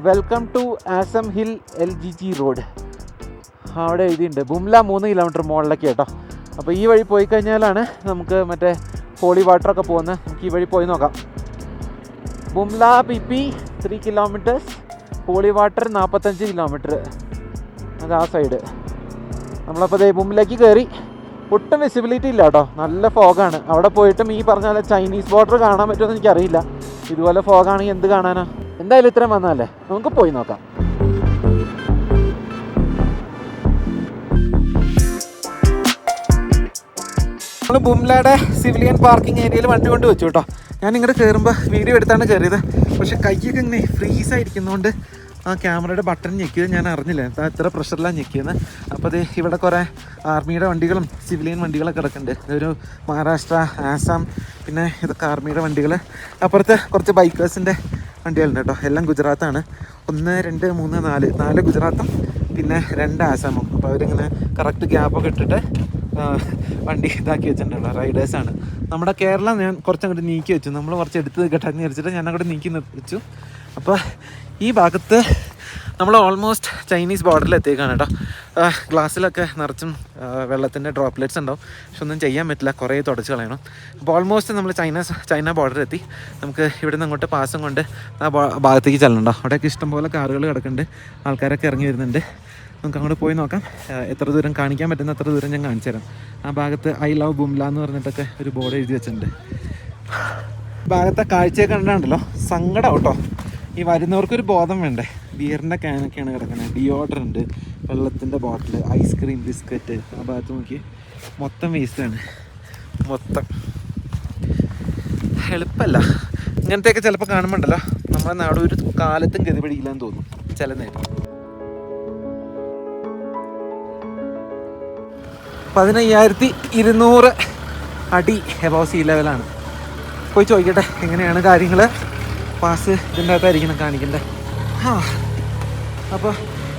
Welcome to Assam hill LGG road. അവിടെ എഴുതിയിട്ടുണ്ട് ബുംല 3 കിലോമീറ്റർ മുകളിലേക്ക് കേട്ടോ. അപ്പോൾ ഈ വഴി പോയി കഴിഞ്ഞാലാണ് നമുക്ക് മറ്റേ ഹോളി വാട്ടറൊക്കെ പോകുന്നത്. നമുക്ക് ഈ വഴി പോയി നോക്കാം. Bumla PP 3 kilometres, holy water 45 kilometre. അത് ആ സൈഡ്. നമ്മളപ്പോൾ ബുംലയ്ക്ക് കയറി. ഒട്ടും വിസിബിലിറ്റി ഇല്ല കേട്ടോ, നല്ല ഫോഗാണ്. അവിടെ പോയിട്ടും ഈ പറഞ്ഞ പോലെ ചൈനീസ് ബോർഡർ കാണാൻ പറ്റുമെന്ന് എനിക്കറിയില്ല. ഇതുപോലെ ഫോഗാണെങ്കിൽ എന്ത് കാണാനാ? എന്തായാലും ഇത്രയും വന്നതല്ലേ, നമുക്ക് പോയി നോക്കാം. നമ്മൾ ബുംലയുടെ സിവിലിയൻ പാർക്കിംഗ് ഏരിയയിൽ വണ്ടി കൊണ്ട് വെച്ചു കേട്ടോ. ഞാൻ ഇങ്ങോട്ട് കയറുമ്പോൾ വീഡിയോ എടുത്താണ് കയറിയത്. പക്ഷേ കൈയൊക്കെ ഇങ്ങനെ ഫ്രീസായിരിക്കുന്നതുകൊണ്ട് ആ ക്യാമറയുടെ ബട്ടൺ ഞെക്കിയത് ഞാൻ അറിഞ്ഞില്ല. എത്ര പ്രഷറിലാണ് ഞെക്കിയത്. അപ്പോൾ അത് ഇവിടെ കുറേ ആർമിയുടെ വണ്ടികളും സിവിലിയൻ വണ്ടികളൊക്കെ കിടക്കുന്നുണ്ട്. ഇതൊരു മഹാരാഷ്ട്ര, ആസാം, പിന്നെ ഇതൊക്കെ ആർമിയുടെ വണ്ടികൾ. അപ്പുറത്ത് കുറച്ച് ബൈക്കേഴ്സിൻ്റെ വണ്ടികളുണ്ട് കേട്ടോ. എല്ലാം ഗുജറാത്താണ്. 1, 2, 3, 4 ഗുജറാത്തും പിന്നെ 2 ആസാമും. അപ്പോൾ അവരിങ്ങനെ കറക്റ്റ് ഗ്യാപ്പൊക്കെ ഇട്ടിട്ട് വണ്ടി ഇതാക്കി വെച്ചിട്ടുണ്ടല്ലോ. റൈഡേഴ്സാണ്. നമ്മുടെ കേരളം ഞാൻ കുറച്ചങ്ങോട്ട് നീക്കി വെച്ചു. നമ്മൾ കുറച്ച് എടുത്ത് കെട്ടാന്ന് വിചാരിച്ചിട്ട് ഞാൻ അങ്ങോട്ട് നീക്കി വെച്ചു. അപ്പോൾ ഈ ഭാഗത്ത് നമ്മൾ ഓൾമോസ്റ്റ് ചൈനീസ് ബോർഡറിൽ എത്തിയേക്കാണ് കേട്ടോ. ഗ്ലാസ്സിലൊക്കെ നിറച്ചും വെള്ളത്തിൻ്റെ ഡ്രോപ്ലെറ്റ്സ് ഉണ്ടാവും. പക്ഷെ ഒന്നും ചെയ്യാൻ പറ്റില്ല, കുറേ തുടച്ച് കളയണം. അപ്പോൾ ഓൾമോസ്റ്റ് നമ്മൾ ചൈന ബോർഡർ എത്തി. നമുക്ക് ഇവിടെ നിന്ന് അങ്ങോട്ട് പാസം കൊണ്ട് ആ ഭാഗത്തേക്ക് ചെല്ലണ്ടോ. അവിടെയൊക്കെ ഇഷ്ടംപോലെ കാറുകൾ കിടക്കുന്നുണ്ട്, ആൾക്കാരൊക്കെ ഇറങ്ങി വരുന്നുണ്ട്. നമുക്ക് അങ്ങോട്ട് പോയി നോക്കാം. എത്ര ദൂരം കാണിക്കാൻ പറ്റുന്ന അത്ര ദൂരം ഞാൻ കാണിച്ചു തരാം. ആ ഭാഗത്ത് ഐ ലവ് ബുംല എന്ന് പറഞ്ഞിട്ടൊക്കെ ഒരു ബോർഡ് എഴുതി വെച്ചിട്ടുണ്ട്. ഭാഗത്തെ കാഴ്ചയൊക്കെ കണ്ടാണ്ടല്ലോ സങ്കടം കേട്ടോ. ഈ വരുന്നവർക്കൊരു ബോധം വേണ്ടേ. ബിയറിൻ്റെ ക്യാനൊക്കെയാണ് കിടക്കുന്നത്, ഡിയോഡറൻറ്റ്, വെള്ളത്തിൻ്റെ ബോട്ടിൽ, ഐസ്ക്രീം, ബിസ്ക്കറ്റ്. ആ ഭാഗത്ത് നോക്കി മൊത്തം വേസ്റ്റാണ്. മൊത്തം എളുപ്പമല്ല. ഇങ്ങനത്തെയൊക്കെ ചിലപ്പോൾ കാണുമ്പോണ്ടല്ലോ നമ്മുടെ നാട് ഒരു കാലത്തും ഗതി പിടിക്കില്ലെന്ന് തോന്നും ചില നേരം. 15,200 അടി എബോവ് സീ ലെവലാണ്. പോയി ചോദിക്കട്ടെ എങ്ങനെയാണ് കാര്യങ്ങൾ. പാസ് ഇതിൻ്റെ അകത്തായിരിക്കണം കാണിക്കണ്ടേ. അപ്പോൾ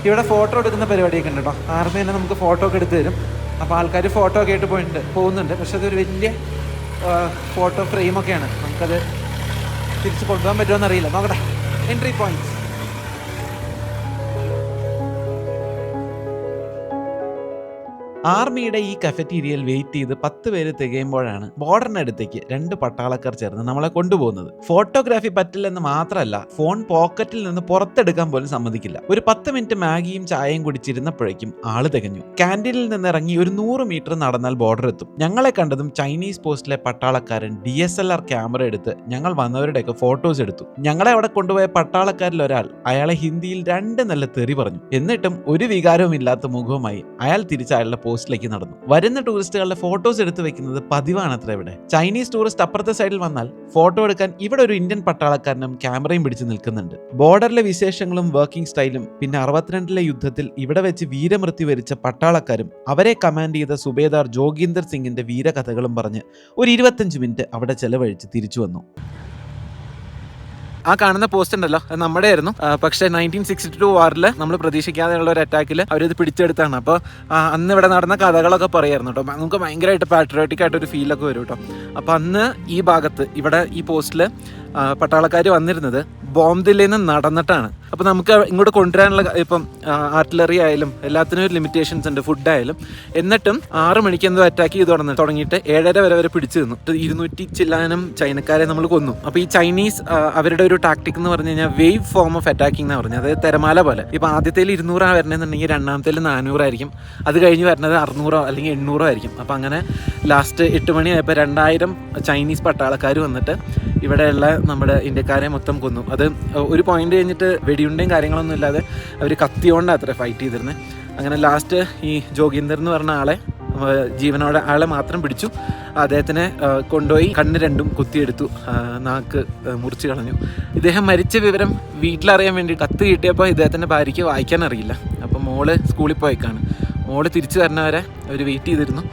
ഇവിടെ ഫോട്ടോ എടുക്കുന്ന പരിപാടിയൊക്കെ ഉണ്ട് കേട്ടോ. ആർമി തന്നെ നമുക്ക് ഫോട്ടോ ഒക്കെ എടുത്ത് തരും. അപ്പോൾ ആൾക്കാർ ഫോട്ടോ ഒക്കെ ആയിട്ട് പോകുന്നുണ്ട്. പക്ഷെ അതൊരു വലിയ ഫോട്ടോ ഫ്രെയിമൊക്കെയാണ്. നമുക്കത് തിരിച്ച് കൊണ്ടുപോകാൻ പറ്റുമോ എന്നറിയില്ല. നോക്കട്ടെ. Entry points. ആർമിയുടെ ഈ കഫറ്റീരിയയിൽ വെയിറ്റ് ചെയ്ത് 10 പേര് തികയുമ്പോഴാണ് ബോർഡറിനടുത്തേക്ക് 2 പട്ടാളക്കാർ ചേർന്ന് നമ്മളെ കൊണ്ടുപോകുന്നത്. ഫോട്ടോഗ്രാഫി പറ്റില്ലെന്ന് മാത്രമല്ല, ഫോൺ പോക്കറ്റിൽ നിന്ന് പുറത്തെടുക്കാൻ പോലും സമ്മതിക്കില്ല. ഒരു 10 മിനിറ്റ് മാഗിയും ചായയും കുടിച്ചിരുന്നപ്പോഴേക്കും ആള് തികഞ്ഞു. ക്യാൻറ്റീനിൽ നിന്ന് ഇറങ്ങി ഒരു 100 മീറ്റർ നടന്നാൽ ബോർഡർ എത്തും. ഞങ്ങളെ കണ്ടതും ചൈനീസ് പോസ്റ്റിലെ പട്ടാളക്കാരൻ DSLR ക്യാമറ എടുത്ത് ഞങ്ങൾ വന്നവരുടെയൊക്കെ ഫോട്ടോസ് എടുത്തു. ഞങ്ങളെ അവിടെ കൊണ്ടുപോയ പട്ടാളക്കാരിൽ ഒരാൾ അയാളെ ഹിന്ദിയിൽ 2 നല്ല തെറി പറഞ്ഞു. എന്നിട്ടും ഒരു വികാരവും ഇല്ലാത്ത മുഖവുമായി അയാൾ തിരിച്ച് അയാളുടെ പോസ്റ്റിലേക്ക് നടന്നു. വരുന്ന ടൂറിസ്റ്റുകളുടെ ഫോട്ടോസ് എടുത്തു വെക്കുന്നത് പതിവാണത്ര ഇവിടെ. ചൈനീസ് ടൂറിസ്റ്റ് അപ്പുറത്തെ സൈഡിൽ വന്നാൽ ഫോട്ടോ എടുക്കാൻ ഇവിടെ ഒരു ഇന്ത്യൻ പട്ടാളക്കാരനും ക്യാമറയും പിടിച്ച് നിൽക്കുന്നുണ്ട്. ബോർഡറിലെ വിശേഷങ്ങളും വർക്കിംഗ് സ്റ്റൈലും പിന്നെ 62-ലെ യുദ്ധത്തിൽ ഇവിടെ വെച്ച് വീരമൃത്യു വരിച്ച പട്ടാളക്കാരും അവരെ കമാൻഡ് ചെയ്ത സുബേദാർ ജോഗീന്ദർ സിംഗിന്റെ വീരകഥകളും പറഞ്ഞ് ഒരു 25 മിനിറ്റ് അവിടെ ചെലവഴിച്ച് തിരിച്ചു വന്നു. ആ കാണുന്ന പോസ്റ്റ് ഉണ്ടല്ലോ, അത് നമ്മുടെ ആയിരുന്നു. പക്ഷേ 1962 വാറിൽ നമ്മൾ പ്രതീക്ഷിക്കാതെയുള്ള ഒരു അറ്റാക്കിൽ അവരത് പിടിച്ചെടുത്താണ്. അപ്പോൾ അന്ന് ഇവിടെ നടന്ന കഥകളൊക്കെ പറയായിരുന്നു കേട്ടോ. നമുക്ക് ഭയങ്കരമായിട്ട് പാട്രിയോട്ടിക് ആയിട്ടൊരു ഫീലൊക്കെ വരും കേട്ടോ. അപ്പോൾ അന്ന് ഈ ഭാഗത്ത് ഇവിടെ ഈ പോസ്റ്റിൽ പട്ടാളക്കാർ വന്നിരുന്നത് ബോംബിൽ നിന്ന് നടന്നിട്ടാണ്. അപ്പോൾ നമുക്ക് ഇങ്ങോട്ട് കൊണ്ടുവരാനുള്ള ഇപ്പം ആർട്ടിലറി ആയാലും എല്ലാത്തിനും ഒരു ലിമിറ്റേഷൻസ് ഉണ്ട്, ഫുഡായാലും. എന്നിട്ടും 6 മണിക്ക് എന്തോ അറ്റാക്ക് ചെയ്ത് തുടങ്ങിയിട്ട് 7:30 വരെ പിടിച്ചു നിന്നു. 200 ചില്ലാനും ചൈനക്കാരെ നമ്മൾ കൊന്നു. അപ്പോൾ ഈ ചൈനീസ് അവരുടെ ഒരു ടാക്ടിക് എന്ന് പറഞ്ഞു കഴിഞ്ഞാൽ വേവ് ഫോം ഓഫ് അറ്റാക്കിംഗ് എന്ന് പറഞ്ഞത്, അതായത് തിരമാല പോലെ. ഇപ്പോൾ ആദ്യത്തേൽ 200 വരണമെന്നുണ്ടെങ്കിൽ രണ്ടാമത്തേൽ 400 ആയിരിക്കും. അത് കഴിഞ്ഞ് വരുന്നത് 600 അല്ലെങ്കിൽ 800 ആയിരിക്കും. അപ്പോൾ അങ്ങനെ ലാസ്റ്റ് 8 മണിയായപ്പോൾ 2000 ചൈനീസ് പട്ടാളക്കാർ വന്നിട്ട് ഇവിടെയുള്ള നമ്മുടെ ഇന്ത്യക്കാരെ മൊത്തം കൊന്നു. അത് ഒരു പോയിന്റ് കഴിഞ്ഞിട്ട് വെടിയുണ്ടയും കാര്യങ്ങളൊന്നും ഇല്ലാതെ അവർ കത്തിയോണ്ടാണ് അത്ര ഫൈറ്റ് ചെയ്തിരുന്നത്. അങ്ങനെ ലാസ്റ്റ് ഈ ജോഗീന്ദർ എന്ന് പറഞ്ഞ ജീവനോടെ ആളെ മാത്രം പിടിച്ചു. അദ്ദേഹത്തിനെ കൊണ്ടുപോയി കണ്ണ് 2 കുത്തിയെടുത്തു, നാക്ക് മുറിച്ച് കളഞ്ഞു. ഇദ്ദേഹം മരിച്ച വിവരം വീട്ടിലറിയാൻ വേണ്ടി കത്ത് കിട്ടിയപ്പോൾ ഇദ്ദേഹത്തിൻ്റെ ഭാര്യയ്ക്ക് വായിക്കാൻ അറിയില്ല. അപ്പോൾ മോള് സ്കൂളിൽ പോയേക്കാണ്. മോള് തിരിച്ചു വരുന്നവരെ അവർ വെയിറ്റ് ചെയ്തിരുന്നു.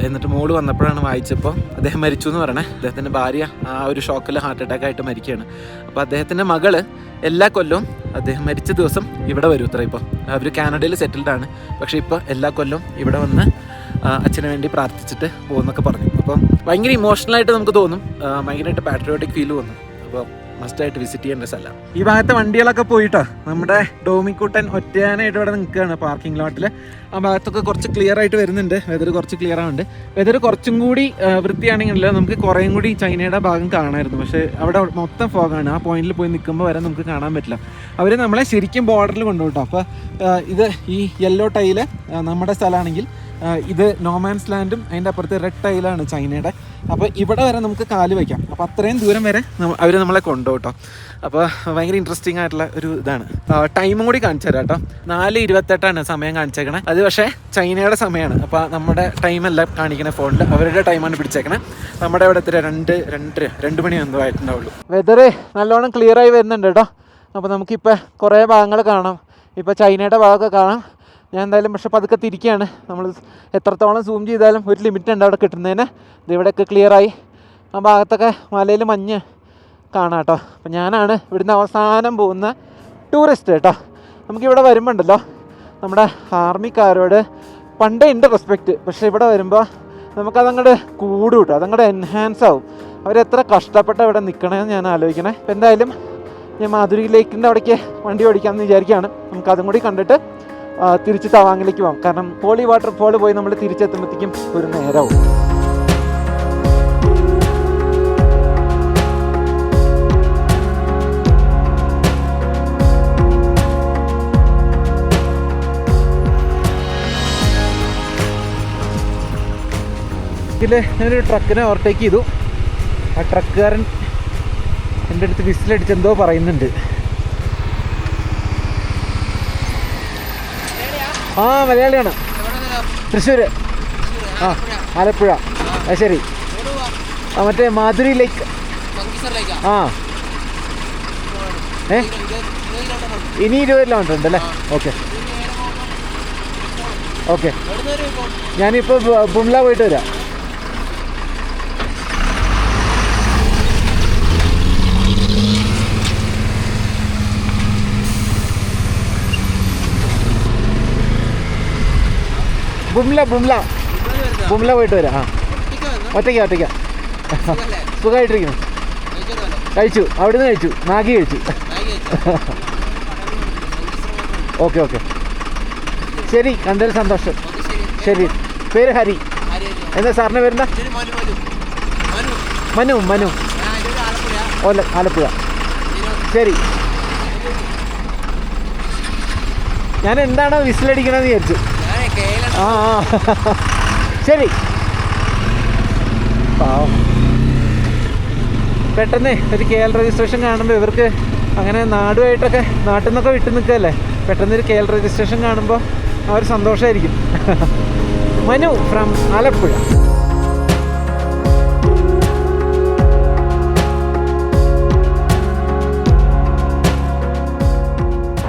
എന്നിട്ട് മോള് വന്നപ്പോഴാണ് വായിച്ചപ്പോൾ അദ്ദേഹം മരിച്ചു എന്ന് പറയണേ. അദ്ദേഹത്തിൻ്റെ ഭാര്യ ആ ഒരു ഷോക്കിൽ ഹാർട്ട് അറ്റാക്ക് ആയിട്ട് മരിക്കുകയാണ്. അപ്പോൾ അദ്ദേഹത്തിൻ്റെ മകള് എല്ലാ കൊല്ലവും അദ്ദേഹം മരിച്ച ദിവസം ഇവിടെ വരും അത്ര. ഇപ്പോൾ അവർ കാനഡയിൽ സെറ്റിൽഡാണ്. പക്ഷേ ഇപ്പോൾ എല്ലാ കൊല്ലവും ഇവിടെ വന്ന് അച്ഛന് വേണ്ടി പ്രാർത്ഥിച്ചിട്ട് പോകുന്നൊക്കെ പറഞ്ഞു. അപ്പം ഭയങ്കര ഇമോഷണലായിട്ട് നമുക്ക് തോന്നും, ഭയങ്കരമായിട്ട് പാട്രിയോട്ടിക് ഫീൽ തോന്നും. അപ്പോൾ മസ്റ്റായിട്ട് വിസിറ്റ് ചെയ്യേണ്ട സ്ഥലം. ഈ ഭാഗത്തെ വണ്ടികളൊക്കെ പോയിട്ടോ നമ്മുടെ ഡോമിക്കുട്ടൻ ഒറ്റയാനായിട്ട് ഇവിടെ നിൽക്കുകയാണ് പാർക്കിംഗ് ലോട്ടിൽ. ആ ഭാഗത്തൊക്കെ കുറച്ച് ക്ലിയർ ആയിട്ട് വരുന്നുണ്ട്. വെതർ കുറച്ച് ക്ലിയർ ആവുന്നുണ്ട്. വെതർ കുറച്ചും കൂടി വൃത്തിയാണെങ്കിലല്ല നമുക്ക് കുറേയും കൂടി ചൈനയുടെ ഭാഗം കാണാമായിരുന്നു. പക്ഷേ അവിടെ മൊത്തം ഫോഗാണ്. ആ പോയിന്റിൽ പോയി നിൽക്കുമ്പോൾ വരെ നമുക്ക് കാണാൻ പറ്റില്ല. അവർ നമ്മളെ ശരിക്കും ബോർഡറിൽ കൊണ്ടുപോട്ടോ. അപ്പോൾ ഇത് ഈ യെല്ലോ ടൈല് നമ്മുടെ സ്ഥലമാണെങ്കിൽ ഇത് നോമാൻസ് ലാൻഡും അതിൻ്റെ അപ്പുറത്ത് റെഡ് ടൈലാണ് ചൈനയുടെ. അപ്പോൾ ഇവിടെ വരെ നമുക്ക് കാല് വയ്ക്കാം. അപ്പോൾ അത്രയും ദൂരം വരെ അവർ നമ്മളെ കൊണ്ടുപോട്ടോ. അപ്പോൾ ഭയങ്കര ഇൻട്രസ്റ്റിംഗ് ആയിട്ടുള്ള ഒരു ഇതാണ്. ടൈമും കൂടി കാണിച്ചു തരാം കേട്ടോ. 4:28 സമയം കാണിച്ചേക്കണേ. അത് പക്ഷേ ചൈനയുടെ സമയമാണ്. അപ്പോൾ നമ്മുടെ ടൈമല്ല കാണിക്കണേ ഫോണിൽ, അവരുടെ ടൈമാണ് പിടിച്ചേക്കണേ. നമ്മുടെ ഇവിടെ എത്ര 2 മണി എന്തോ ആയിട്ടുണ്ടാവുള്ളൂ. വെതർ നല്ലോണം ക്ലിയർ ആയി വരുന്നുണ്ട് കേട്ടോ. അപ്പോൾ നമുക്കിപ്പോൾ കുറേ ഭാഗങ്ങൾ കാണാം. ഇപ്പോൾ ചൈനയുടെ ഭാഗമൊക്കെ കാണാം. ഞാൻ എന്തായാലും പക്ഷെ പതുക്കെ തിരിക്കുകയാണ്. നമ്മൾ എത്രത്തോളം സൂം ചെയ്താലും ഒരു ലിമിറ്റ് ഉണ്ട് അവിടെ കിട്ടുന്നതിന്. ഇതിവിടെയൊക്കെ ക്ലിയറായി. ആ ഭാഗത്തൊക്കെ മലയിൽ മഞ്ഞ് കാണാം കേട്ടോ. അപ്പം ഞാനാണ് ഇവിടുന്ന് അവസാനം പോകുന്ന ടൂറിസ്റ്റ് കേട്ടോ. നമുക്കിവിടെ വരുമ്പോണ്ടല്ലോ നമ്മുടെ ആർമിക്കാരോട് പണ്ടേ ഉണ്ട് റെസ്പെക്റ്റ്. പക്ഷേ ഇവിടെ വരുമ്പോൾ നമുക്കതങ്ങോട്ട് കൂടും കേട്ടോ. അതങ്ങോട്ട് എൻഹാൻസ് ആവും. അവരെത്ര കഷ്ടപ്പെട്ട് ഇവിടെ നിൽക്കണമെന്ന് ഞാൻ ആലോചിക്കണേ. അപ്പം എന്തായാലും ഞാൻ മാധുരി ലേക്കിൻ്റെ അവിടേക്ക് വണ്ടി ഓടിക്കാമെന്ന് വിചാരിക്കുകയാണ്. നമുക്കതും കൂടി കണ്ടിട്ട് തിരിച്ച് തവാങ്ങിലേക്ക് പോകാം. കാരണം പോളി വാട്ടർഫോൾ പോയി നമ്മൾ തിരിച്ചെത്തുമ്പോഴത്തേക്കും ഒരു നേരവും. ഇതിൽ ഞാനൊരു ട്രക്കിനെ ഓവർടേക്ക് ചെയ്തു. ആ ട്രക്കുകാരൻ എൻ്റെ അടുത്ത് വിസിലടിച്ചെന്തോ പറയുന്നുണ്ട്. ആ മലയാളിയാണ്. തൃശ്ശൂർ. ആ ആലപ്പുഴ. അത് ശരി. ആ മറ്റേ മാധുരി ലേക്ക്. ആ ഇനി 20 കിലോമീറ്റർ ഉണ്ടല്ലേ? Okay okay. ഞാനിപ്പോൾ ബുംല പോയിട്ട് വരാം. ബുംല പോയിട്ട് വരാം. ആ ഒറ്റയ്ക്ക സുഖമായിട്ടിരിക്കുന്നു. കഴിച്ചു, അവിടുന്ന് കഴിച്ചു, മാഗി കഴിച്ചു. ഓക്കെ ശരി, കണ്ടതിൽ സന്തോഷം. ശരി. പേര് ഹരി. എന്താ സാറിൻ്റെ പേരെന്താ? മനു. ആലപ്പുഴ. ശരി. ഞാൻ എന്താണോ വിസിലടിക്കണമെന്ന് വിചാരിച്ചു. ആ ശരി. പാവം. പെട്ടെന്ന് ഒരു KL രജിസ്ട്രേഷൻ കാണുമ്പോൾ ഇവർക്ക് അങ്ങനെ നാടുമായിട്ടൊക്കെ നാട്ടിൽ നിന്നൊക്കെ വിട്ടു നിൽക്കുകയല്ലേ. പെട്ടെന്നൊരു KL രജിസ്ട്രേഷൻ കാണുമ്പോൾ അവർ സന്തോഷമായിരിക്കും. മനു ഫ്രം ആലപ്പുഴ.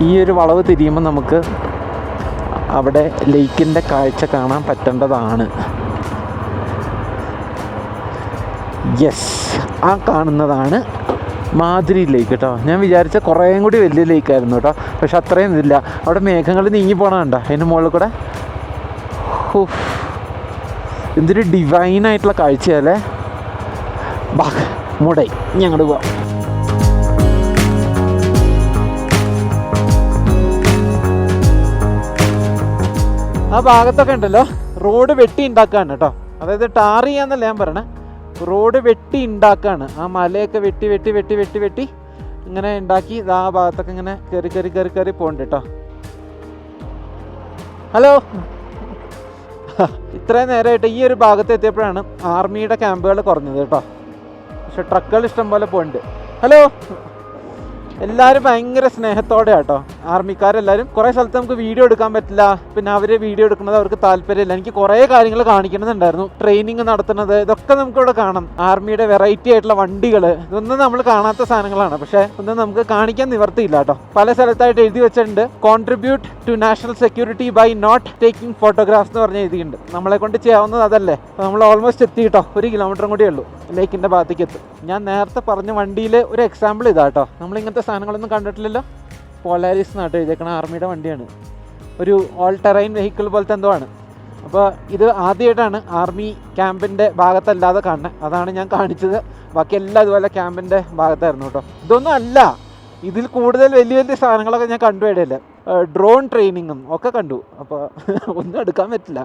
ഈ ഒരു വളവ് തിരിയുമ്പോൾ നമുക്ക് അവിടെ ലേക്കിൻ്റെ കാഴ്ച കാണാൻ പറ്റേണ്ടതാണ്. യെസ്, ആ കാണുന്നതാണ് മാധുരി ലേക്ക് കേട്ടോ. ഞാൻ വിചാരിച്ച കുറേയും കൂടി വലിയ ലേക്കായിരുന്നു കേട്ടോ. പക്ഷെ അത്രയും ഇതില്ല. അവിടെ മേഘങ്ങൾ നീങ്ങി പോകണ കണ്ടോ അതിൻ്റെ മുകളിൽ കൂടെ. എന്തൊരു ഡിവൈനായിട്ടുള്ള കാഴ്ചയല്ലേ. ബാ മുടൈ ഞങ്ങൾ പോവാം. ആ ഭാഗത്തൊക്കെ ഉണ്ടല്ലോ റോഡ് വെട്ടി ഉണ്ടാക്കുകയാണ് കേട്ടോ. അതായത് ടാർ ചെയ്യാന്നല്ല ഞാൻ പറയണേ, റോഡ് വെട്ടി ഉണ്ടാക്കുകയാണ്. ആ മലയൊക്കെ വെട്ടി ഇങ്ങനെ ഉണ്ടാക്കി ആ ഭാഗത്തൊക്കെ ഇങ്ങനെ കയറി പോകുന്നുണ്ട് കേട്ടോ. ഹലോ. ഇത്രയും നേരമായിട്ട് ഈ ഒരു ഭാഗത്ത് എത്തിയപ്പോഴാണ് ആർമിയുടെ ക്യാമ്പുകൾ കുറഞ്ഞത് കേട്ടോ. പക്ഷെ ട്രക്കുകൾ ഇഷ്ടം പോലെ പോകുന്നുണ്ട്. ഹലോ. എല്ലാവരും ഭയങ്കര സ്നേഹത്തോടെ കേട്ടോ ആർമിക്കാരെല്ലാവരും. കുറേ സ്ഥലത്ത് നമുക്ക് വീഡിയോ എടുക്കാൻ പറ്റില്ല. പിന്നെ അവർ വീഡിയോ എടുക്കുന്നത് അവർക്ക് താല്പര്യമില്ല. എനിക്ക് കുറേ കാര്യങ്ങൾ കാണിക്കണമെന്നുണ്ടായിരുന്നു. ട്രെയിനിങ് നടത്തുന്നത് ഇതൊക്കെ നമുക്കിവിടെ കാണാം. ആർമിയുടെ വെറൈറ്റി ആയിട്ടുള്ള വണ്ടികൾ, ഇതൊന്നും നമ്മൾ കാണാത്ത സാധനങ്ങളാണ്. പക്ഷേ ഒന്നും നമുക്ക് കാണിക്കാൻ നിവർത്തിയില്ല കേട്ടോ. പല സ്ഥലത്തായിട്ട് എഴുതി വെച്ചിട്ടുണ്ട് contribute to national security by not taking photographs എന്ന് പറഞ്ഞ് എഴുതിയിട്ടുണ്ട്. നമ്മളെ കൊണ്ട് ചെയ്യാവുന്നത് അതല്ലേ. നമ്മൾ ഓൾമോസ്റ്റ് എത്തി കേട്ടോ. 1 കിലോമീറ്ററും കൂടിയേ ഉള്ളൂ ലേക്കിൻ്റെ ഭാഗത്തേക്ക് എത്തും. ഞാൻ നേരത്തെ പറഞ്ഞ വണ്ടിയിൽ ഒരു എക്സാമ്പിൾ ഇതാ കേട്ടോ. നമ്മളിങ്ങനത്തെ സാധനങ്ങളൊന്നും കണ്ടിട്ടില്ലല്ലോ. പോളാരിസ് നാട്ട് എഴുതിയേക്കണ ആർമിയുടെ വണ്ടിയാണ്. ഒരു ഓൾ ടെറൈൻ വെഹിക്കിൾ പോലത്തെ എന്തോ ആണ്. അപ്പോൾ ഇത് ആദ്യമായിട്ടാണ് ആർമി ക്യാമ്പിൻ്റെ ഭാഗത്തല്ലാതെ കാണുന്നത്. അതാണ് ഞാൻ കാണിച്ചത്. ബാക്കി എല്ലാം ഇതുപോലെ ക്യാമ്പിൻ്റെ ഭാഗത്തായിരുന്നു കേട്ടോ. ഇതൊന്നും അല്ല, ഇതിൽ കൂടുതൽ വലിയ വലിയ സാധനങ്ങളൊക്കെ ഞാൻ കണ്ടു. ഇടയിൽ ഡ്രോൺ ട്രെയിനിങ്ങും ഒക്കെ കണ്ടു. അപ്പോൾ ഒന്നും എടുക്കാൻ പറ്റില്ല.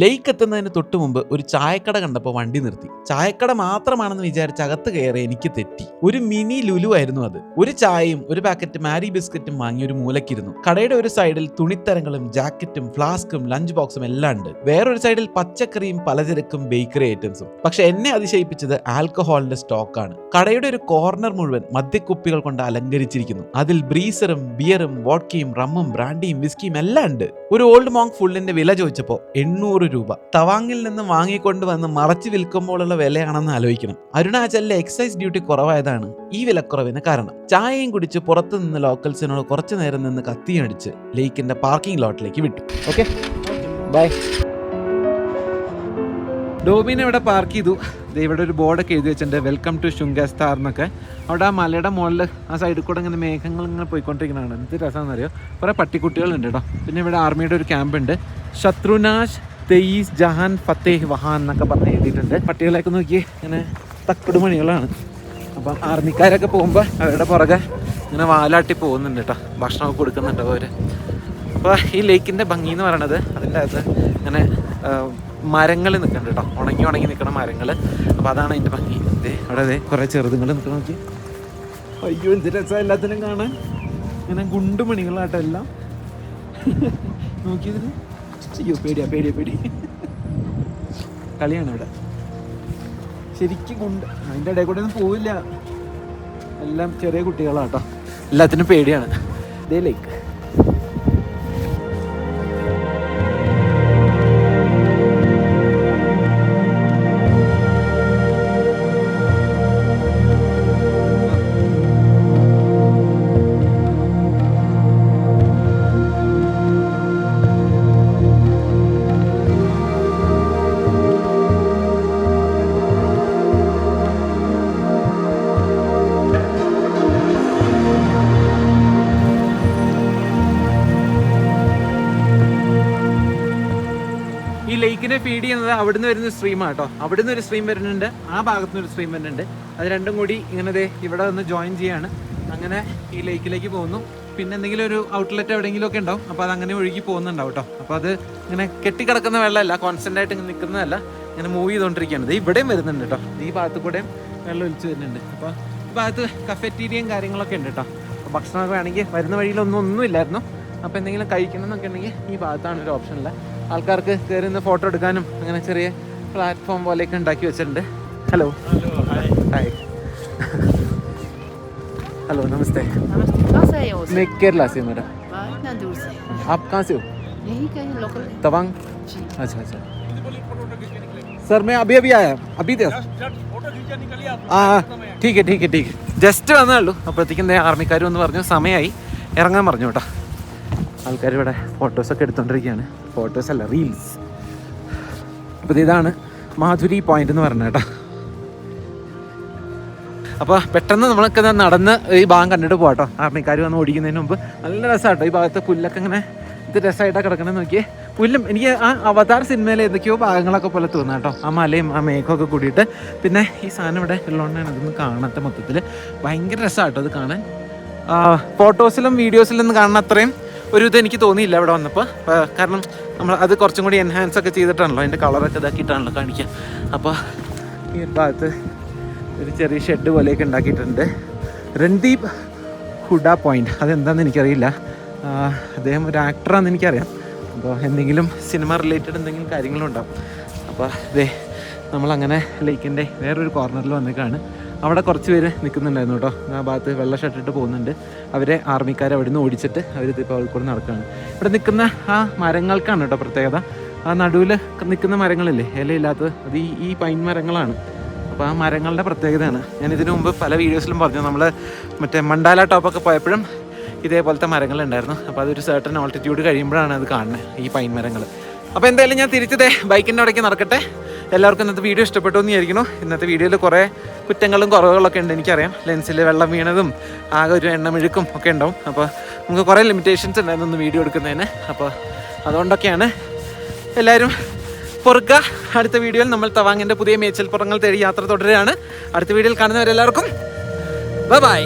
ലേക്ക് എത്തുന്നതിന് തൊട്ട് മുമ്പ് ഒരു ചായക്കട കണ്ടപ്പോൾ വണ്ടി നിർത്തി. ചായക്കട മാത്രമാണെന്ന് വിചാരിച്ച് അകത്ത് കയറി എനിക്ക് തെറ്റി. ഒരു മിനി ലുലു ആയിരുന്നു അത്. ഒരു ചായയും ഒരു പാക്കറ്റ് മാരി ബിസ്ക്കറ്റും വാങ്ങി ഒരു മൂലക്കിരുന്നു. കടയുടെ ഒരു സൈഡിൽ തുണിത്തരങ്ങളും ജാക്കറ്റും ഫ്ലാസ്കും ലഞ്ച് ബോക്സും എല്ലാം ഉണ്ട്. വേറൊരു സൈഡിൽ പച്ചക്കറിയും പലചരക്കും ബേക്കറി ഐറ്റംസും. പക്ഷെ എന്നെ അതിശയിപ്പിച്ചത് ആൽക്കഹോളിന്റെ സ്റ്റോക്കാണ്. കടയുടെ ഒരു കോർണർ മുഴുവൻ മദ്യക്കുപ്പികൾ കൊണ്ട് അലങ്കരിച്ചിരിക്കുന്നു. അതിൽ ബ്രീസറും ബിയറും വോഡ്കയും റമ്മും ബ്രാൻഡിയും വിസ്കിയും എല്ലാം ഉണ്ട്. ഒരു ഓൾഡ് മോങ്ക് ഫുള്ളിന്റെ വില ചോദിച്ചപ്പോൾ 800 രൂപ. തവാങ്ങിൽ നിന്ന് വാങ്ങിക്കൊണ്ട് വന്ന് മറച്ചു വിൽക്കുമ്പോഴുള്ള വിലയാണെന്ന് ആലോചിക്കണം. അരുണാചലിലെ എക്സൈസ് ഡ്യൂട്ടി കുറവായതാണ് ഈ വിലക്കുറവിന് കാരണം. ചായയും കുടിച്ച് പുറത്തു നിന്ന് ലോക്കൽസിനോട് കുറച്ചു നേരം നിന്ന് കത്തിയടിച്ച് ലേക്കിന്റെ പാർക്കിംഗ് ലോട്ടിലേക്ക് വിട്ടു. Okay, by. ഡോബിനെ ഇവിടെ പാർക്ക് ചെയ്തു. ഇവിടെ ഒരു ബോർഡൊക്കെ എഴുതി വെച്ചിട്ടുണ്ട്, വെൽക്കം ടു ശുങ്കസ്താർ എന്നൊക്കെ. അവിടെ ആ മലയുടെ മുകളിൽ ആ സൈഡിൽ കൂടെ ഇങ്ങനെ മേഘങ്ങൾ ഇങ്ങനെ പോയിക്കൊണ്ടിരിക്കുന്നതാണ്. എന്ത് രസമാണെന്നറിയോ, കുറേ പട്ടിക്കുട്ടികളുണ്ട് കേട്ടോ. പിന്നെ ഇവിടെ ആർമിയുടെ ഒരു ക്യാമ്പ് ഉണ്ട്. ശത്രുനാശ് തെയ്സ് ജഹാൻ ഫത്തേഹ് വഹാൻ എന്നൊക്കെ പറഞ്ഞ് എഴുതിയിട്ടുണ്ട്. പട്ടികളെയൊക്കെ നോക്കി ഇങ്ങനെ തക്കുട് മണികളാണ്. അപ്പം ആർമിക്കാരൊക്കെ പോകുമ്പോൾ അവരുടെ പുറകെ ഇങ്ങനെ വാലാട്ടി പോകുന്നുണ്ട് കേട്ടോ. ഭക്ഷണമൊക്കെ കൊടുക്കുന്നുണ്ട് അവർ. അപ്പോൾ ഈ ലേക്കിൻ്റെ ഭംഗി എന്ന് പറയണത് അതിൻ്റെ അകത്ത് ഇങ്ങനെ മരങ്ങൾ നിൽക്കുന്നുണ്ട് കേട്ടോ. ഉണങ്ങി നിൽക്കണ മരങ്ങൾ. അപ്പോൾ അതാണ് അതിൻ്റെ ഭംഗി. അവിടെ കുറേ ചെറുതുങ്ങൾ നിൽക്കണം. നോക്കി, അയ്യോ എന്ത് രസം എല്ലാത്തിനും കാണാൻ. ഇങ്ങനെ ഗുണ്ടുമണികളാട്ടോ എല്ലാം. നോക്കിയതിന് അയ്യോ പേടി കളിയാണ് ഇവിടെ. ശരിക്കും ഗുണ്ട്. അതിൻ്റെ ഇടയിൽ കൂടെ ഒന്നും പോവില്ല. എല്ലാം ചെറിയ കുട്ടികളാട്ടോ. എല്ലാത്തിനും പേടിയാണ്. ഇതേ ലേക്ക്. ഈ ലേക്കിനെ ഫീഡ് ചെയ്യുന്നത് അവിടുന്ന് വരുന്ന സ്ട്രീമാണ് കേട്ടോ. അവിടുന്ന് ഒരു സ്ട്രീം വരുന്നുണ്ട്, ആ ഭാഗത്തുനിന്ന് ഒരു സ്ട്രീം വരുന്നുണ്ട്. അത് രണ്ടും കൂടി ഇങ്ങനെ ഇവിടെ വന്ന് ജോയിൻ ചെയ്യാണ്. അങ്ങനെ ഈ ലേക്കിലേക്ക് പോകുന്നു. പിന്നെ എന്തെങ്കിലും ഒരു ഔട്ട്ലെറ്റ് എവിടെയെങ്കിലും ഒക്കെ ഉണ്ടാവും. അപ്പോൾ അതങ്ങനെ ഒഴുകി പോകുന്നുണ്ടാവും കേട്ടോ. അപ്പോൾ അത് ഇങ്ങനെ കെട്ടിക്കിടക്കുന്ന വെള്ളമല്ല, കോൺസ്റ്റൻ്റ് ആയിട്ട് ഇങ്ങനെ നിൽക്കുന്നതല്ല, ഇങ്ങനെ മൂവ് ചെയ്തുകൊണ്ടിരിക്കുകയാണ്. ഇത് ഇവിടെയും വരുന്നുണ്ട് കേട്ടോ. ഈ ഭാഗത്ത് കൂടെയും വെള്ളം ഒലിച്ച് വരുന്നുണ്ട്. അപ്പോൾ ഈ ഭാഗത്ത് കഫറ്റീരിയയും കാര്യങ്ങളൊക്കെ ഉണ്ട് കേട്ടോ. അപ്പോൾ ഭക്ഷണമൊക്കെ വേണമെങ്കിൽ വരുന്ന വഴിയിലൊന്നും ഇല്ലായിരുന്നു. അപ്പോൾ എന്തെങ്കിലും കഴിക്കണം എന്നൊക്കെ ഉണ്ടെങ്കിൽ ഈ ഭാഗത്താണ് ഒരു ഓപ്ഷനില്ല. ആൾക്കാർക്ക് കയറി നിന്ന് ഫോട്ടോ എടുക്കാനും അങ്ങനെ ചെറിയ പ്ലാറ്റ്ഫോം പോലെയൊക്കെ ഉണ്ടാക്കി വെച്ചിട്ടുണ്ട്. ഹലോ ഹായ് हेलो नमस्ते। नमस्ते, कहाँ से आए हो? मैं केरला से मैडम। वाह, इतना दूर से। आप कहाँ से हो? यही का है, लोकल है। तवांग। जी। अच्छा अच्छा सर, मैं अभी आया अभी ठीक है ജസ്റ്റ് വന്നേ ഉള്ളൂ. അപ്പോഴത്തേക്കും ആർമിക്കാർ വന്ന് പറഞ്ഞു സമയമായി ഇറങ്ങാൻ പറഞ്ഞു കേട്ടോ. ആൾക്കാർ ഇവിടെ ഫോട്ടോസൊക്കെ എടുത്തോണ്ടിരിക്കുകയാണ്. ഫോട്ടോസ് അല്ല, റീൽസ്. അപ്പോൾ ഇതാണ് മാധുരി പോയിന്റ് എന്ന് പറഞ്ഞ കേട്ടോ. അപ്പോൾ പെട്ടെന്ന് നമ്മളൊക്കെ നടന്ന് ഈ ഭാഗം കണ്ടിട്ട് പോകാം. ആർമിക്കാർ വന്ന് ഓടിക്കുന്നതിന് മുമ്പ് നല്ല രസമാട്ടോ. ഈ ഭാഗത്ത് പുല്ലൊക്കെ ഇങ്ങനെ ഇത് രസമായിട്ടാണ് കിടക്കണമെന്ന് നോക്കിയേ. പുല്ലും എനിക്ക് ആ അവതാർ സിനിമയിൽ ഏതൊക്കെയോ ഭാഗങ്ങളൊക്കെ പോലെ തോന്നാം കേട്ടോ. ആ മലയും ആ മേഘമൊക്കെ കൂടിയിട്ട്. പിന്നെ ഈ സാധനം ഇവിടെ ഉള്ളതുകൊണ്ടാണ് ഇതൊന്നും കാണാത്ത. മൊത്തത്തിൽ ഭയങ്കര രസമാട്ടോ ഇത് കാണാൻ. ഫോട്ടോസിലും വീഡിയോസിലും കാണുന്ന അത്രയും ഒരു ഇത് എനിക്ക് തോന്നിയില്ല ഇവിടെ വന്നപ്പോൾ. കാരണം നമ്മൾ അത് കുറച്ചും കൂടി എൻഹാൻസ് ഒക്കെ ചെയ്തിട്ടാണല്ലോ, അതിൻ്റെ കളറൊക്കെ ഇതാക്കിയിട്ടാണല്ലോ കാണിക്കുക. അപ്പോൾ ഈ ഭാഗത്ത് ഒരു ചെറിയ ഷെഡ് പോലെയൊക്കെ ഉണ്ടാക്കിയിട്ടുണ്ട്. രൺദീപ് ഹുഡ പോയിൻ്റ്, അതെന്താണെന്ന് എനിക്കറിയില്ല. അദ്ദേഹം ഒരു ആക്ടറാണെന്ന് എനിക്കറിയാം. അപ്പോൾ എന്തെങ്കിലും സിനിമ റിലേറ്റഡ് എന്തെങ്കിലും കാര്യങ്ങളും ഉണ്ടാവും. അപ്പോൾ നമ്മളങ്ങനെ ലേക്കിൻ്റെ വേറൊരു കോർണറിൽ വന്നേക്കാണ്. അവിടെ കുറച്ച് പേര് നിൽക്കുന്നുണ്ടായിരുന്നു കേട്ടോ. ആ ഭാഗത്ത് വെള്ള ഷർട്ടിട്ട് പോകുന്നുണ്ട്. അവരെ ആർമിക്കാർ അവിടെ നിന്ന് ഓടിച്ചിട്ട് അവരിതിപ്പോൾ അവിടെ കൂടെ നടക്കുകയാണ്. ഇവിടെ നിൽക്കുന്ന ആ മരങ്ങൾക്കാണ് കേട്ടോ പ്രത്യേകത. ആ നടുവിൽ നിൽക്കുന്ന മരങ്ങളില്ലേ, ഇലയില്ലാത്തത്, അത് ഈ പൈൻ മരങ്ങളാണ്. അപ്പോൾ ആ മരങ്ങളുടെ പ്രത്യേകതയാണ്. ഞാൻ ഇതിനു മുമ്പ് പല വീഡിയോസിലും പറഞ്ഞു. നമ്മൾ മറ്റേ മണ്ടാല ടോപ്പൊക്കെ പോയപ്പോഴും ഇതേപോലത്തെ മരങ്ങളുണ്ടായിരുന്നു. അപ്പോൾ അതൊരു സർട്ടൻ ഓൾട്ടിറ്റ്യൂഡ് കഴിയുമ്പോഴാണ് അത് കാണുന്നത്, ഈ പൈൻ മരങ്ങൾ. അപ്പോൾ എന്തായാലും ഞാൻ തിരിച്ചതേ ബൈക്കിൻ്റെ അവിടേക്ക് നടക്കട്ടെ. എല്ലാവർക്കും ഇന്നത്തെ വീഡിയോ ഇഷ്ടപ്പെട്ടു എന്ന് വിചാരിക്കുന്നു. ഇന്നത്തെ വീഡിയോയിൽ കുറേ കുറ്റങ്ങളും കുറവുകളൊക്കെ ഉണ്ട് എനിക്കറിയാം. ലെൻസിൽ വെള്ളം വീണതും ആകെ ഒരു എണ്ണമെഴുക്കും ഒക്കെ ഉണ്ടാവും. അപ്പോൾ നമുക്ക് കുറേ ലിമിറ്റേഷൻസ് ഉണ്ടായിരുന്നു ഒന്ന് വീഡിയോ എടുക്കുന്നതിന്. അപ്പോൾ അതുകൊണ്ടൊക്കെയാണ്. എല്ലാവരും പൊറുക്ക. അടുത്ത വീഡിയോയിൽ നമ്മൾ തവാങ്ങിൻ്റെ പുതിയ മേച്ചൽപ്പുറങ്ങൾ തേടി യാത്ര തുടരുകയാണ്. അടുത്ത വീഡിയോയിൽ കാണുന്നവരെല്ലാവർക്കും ബൈ.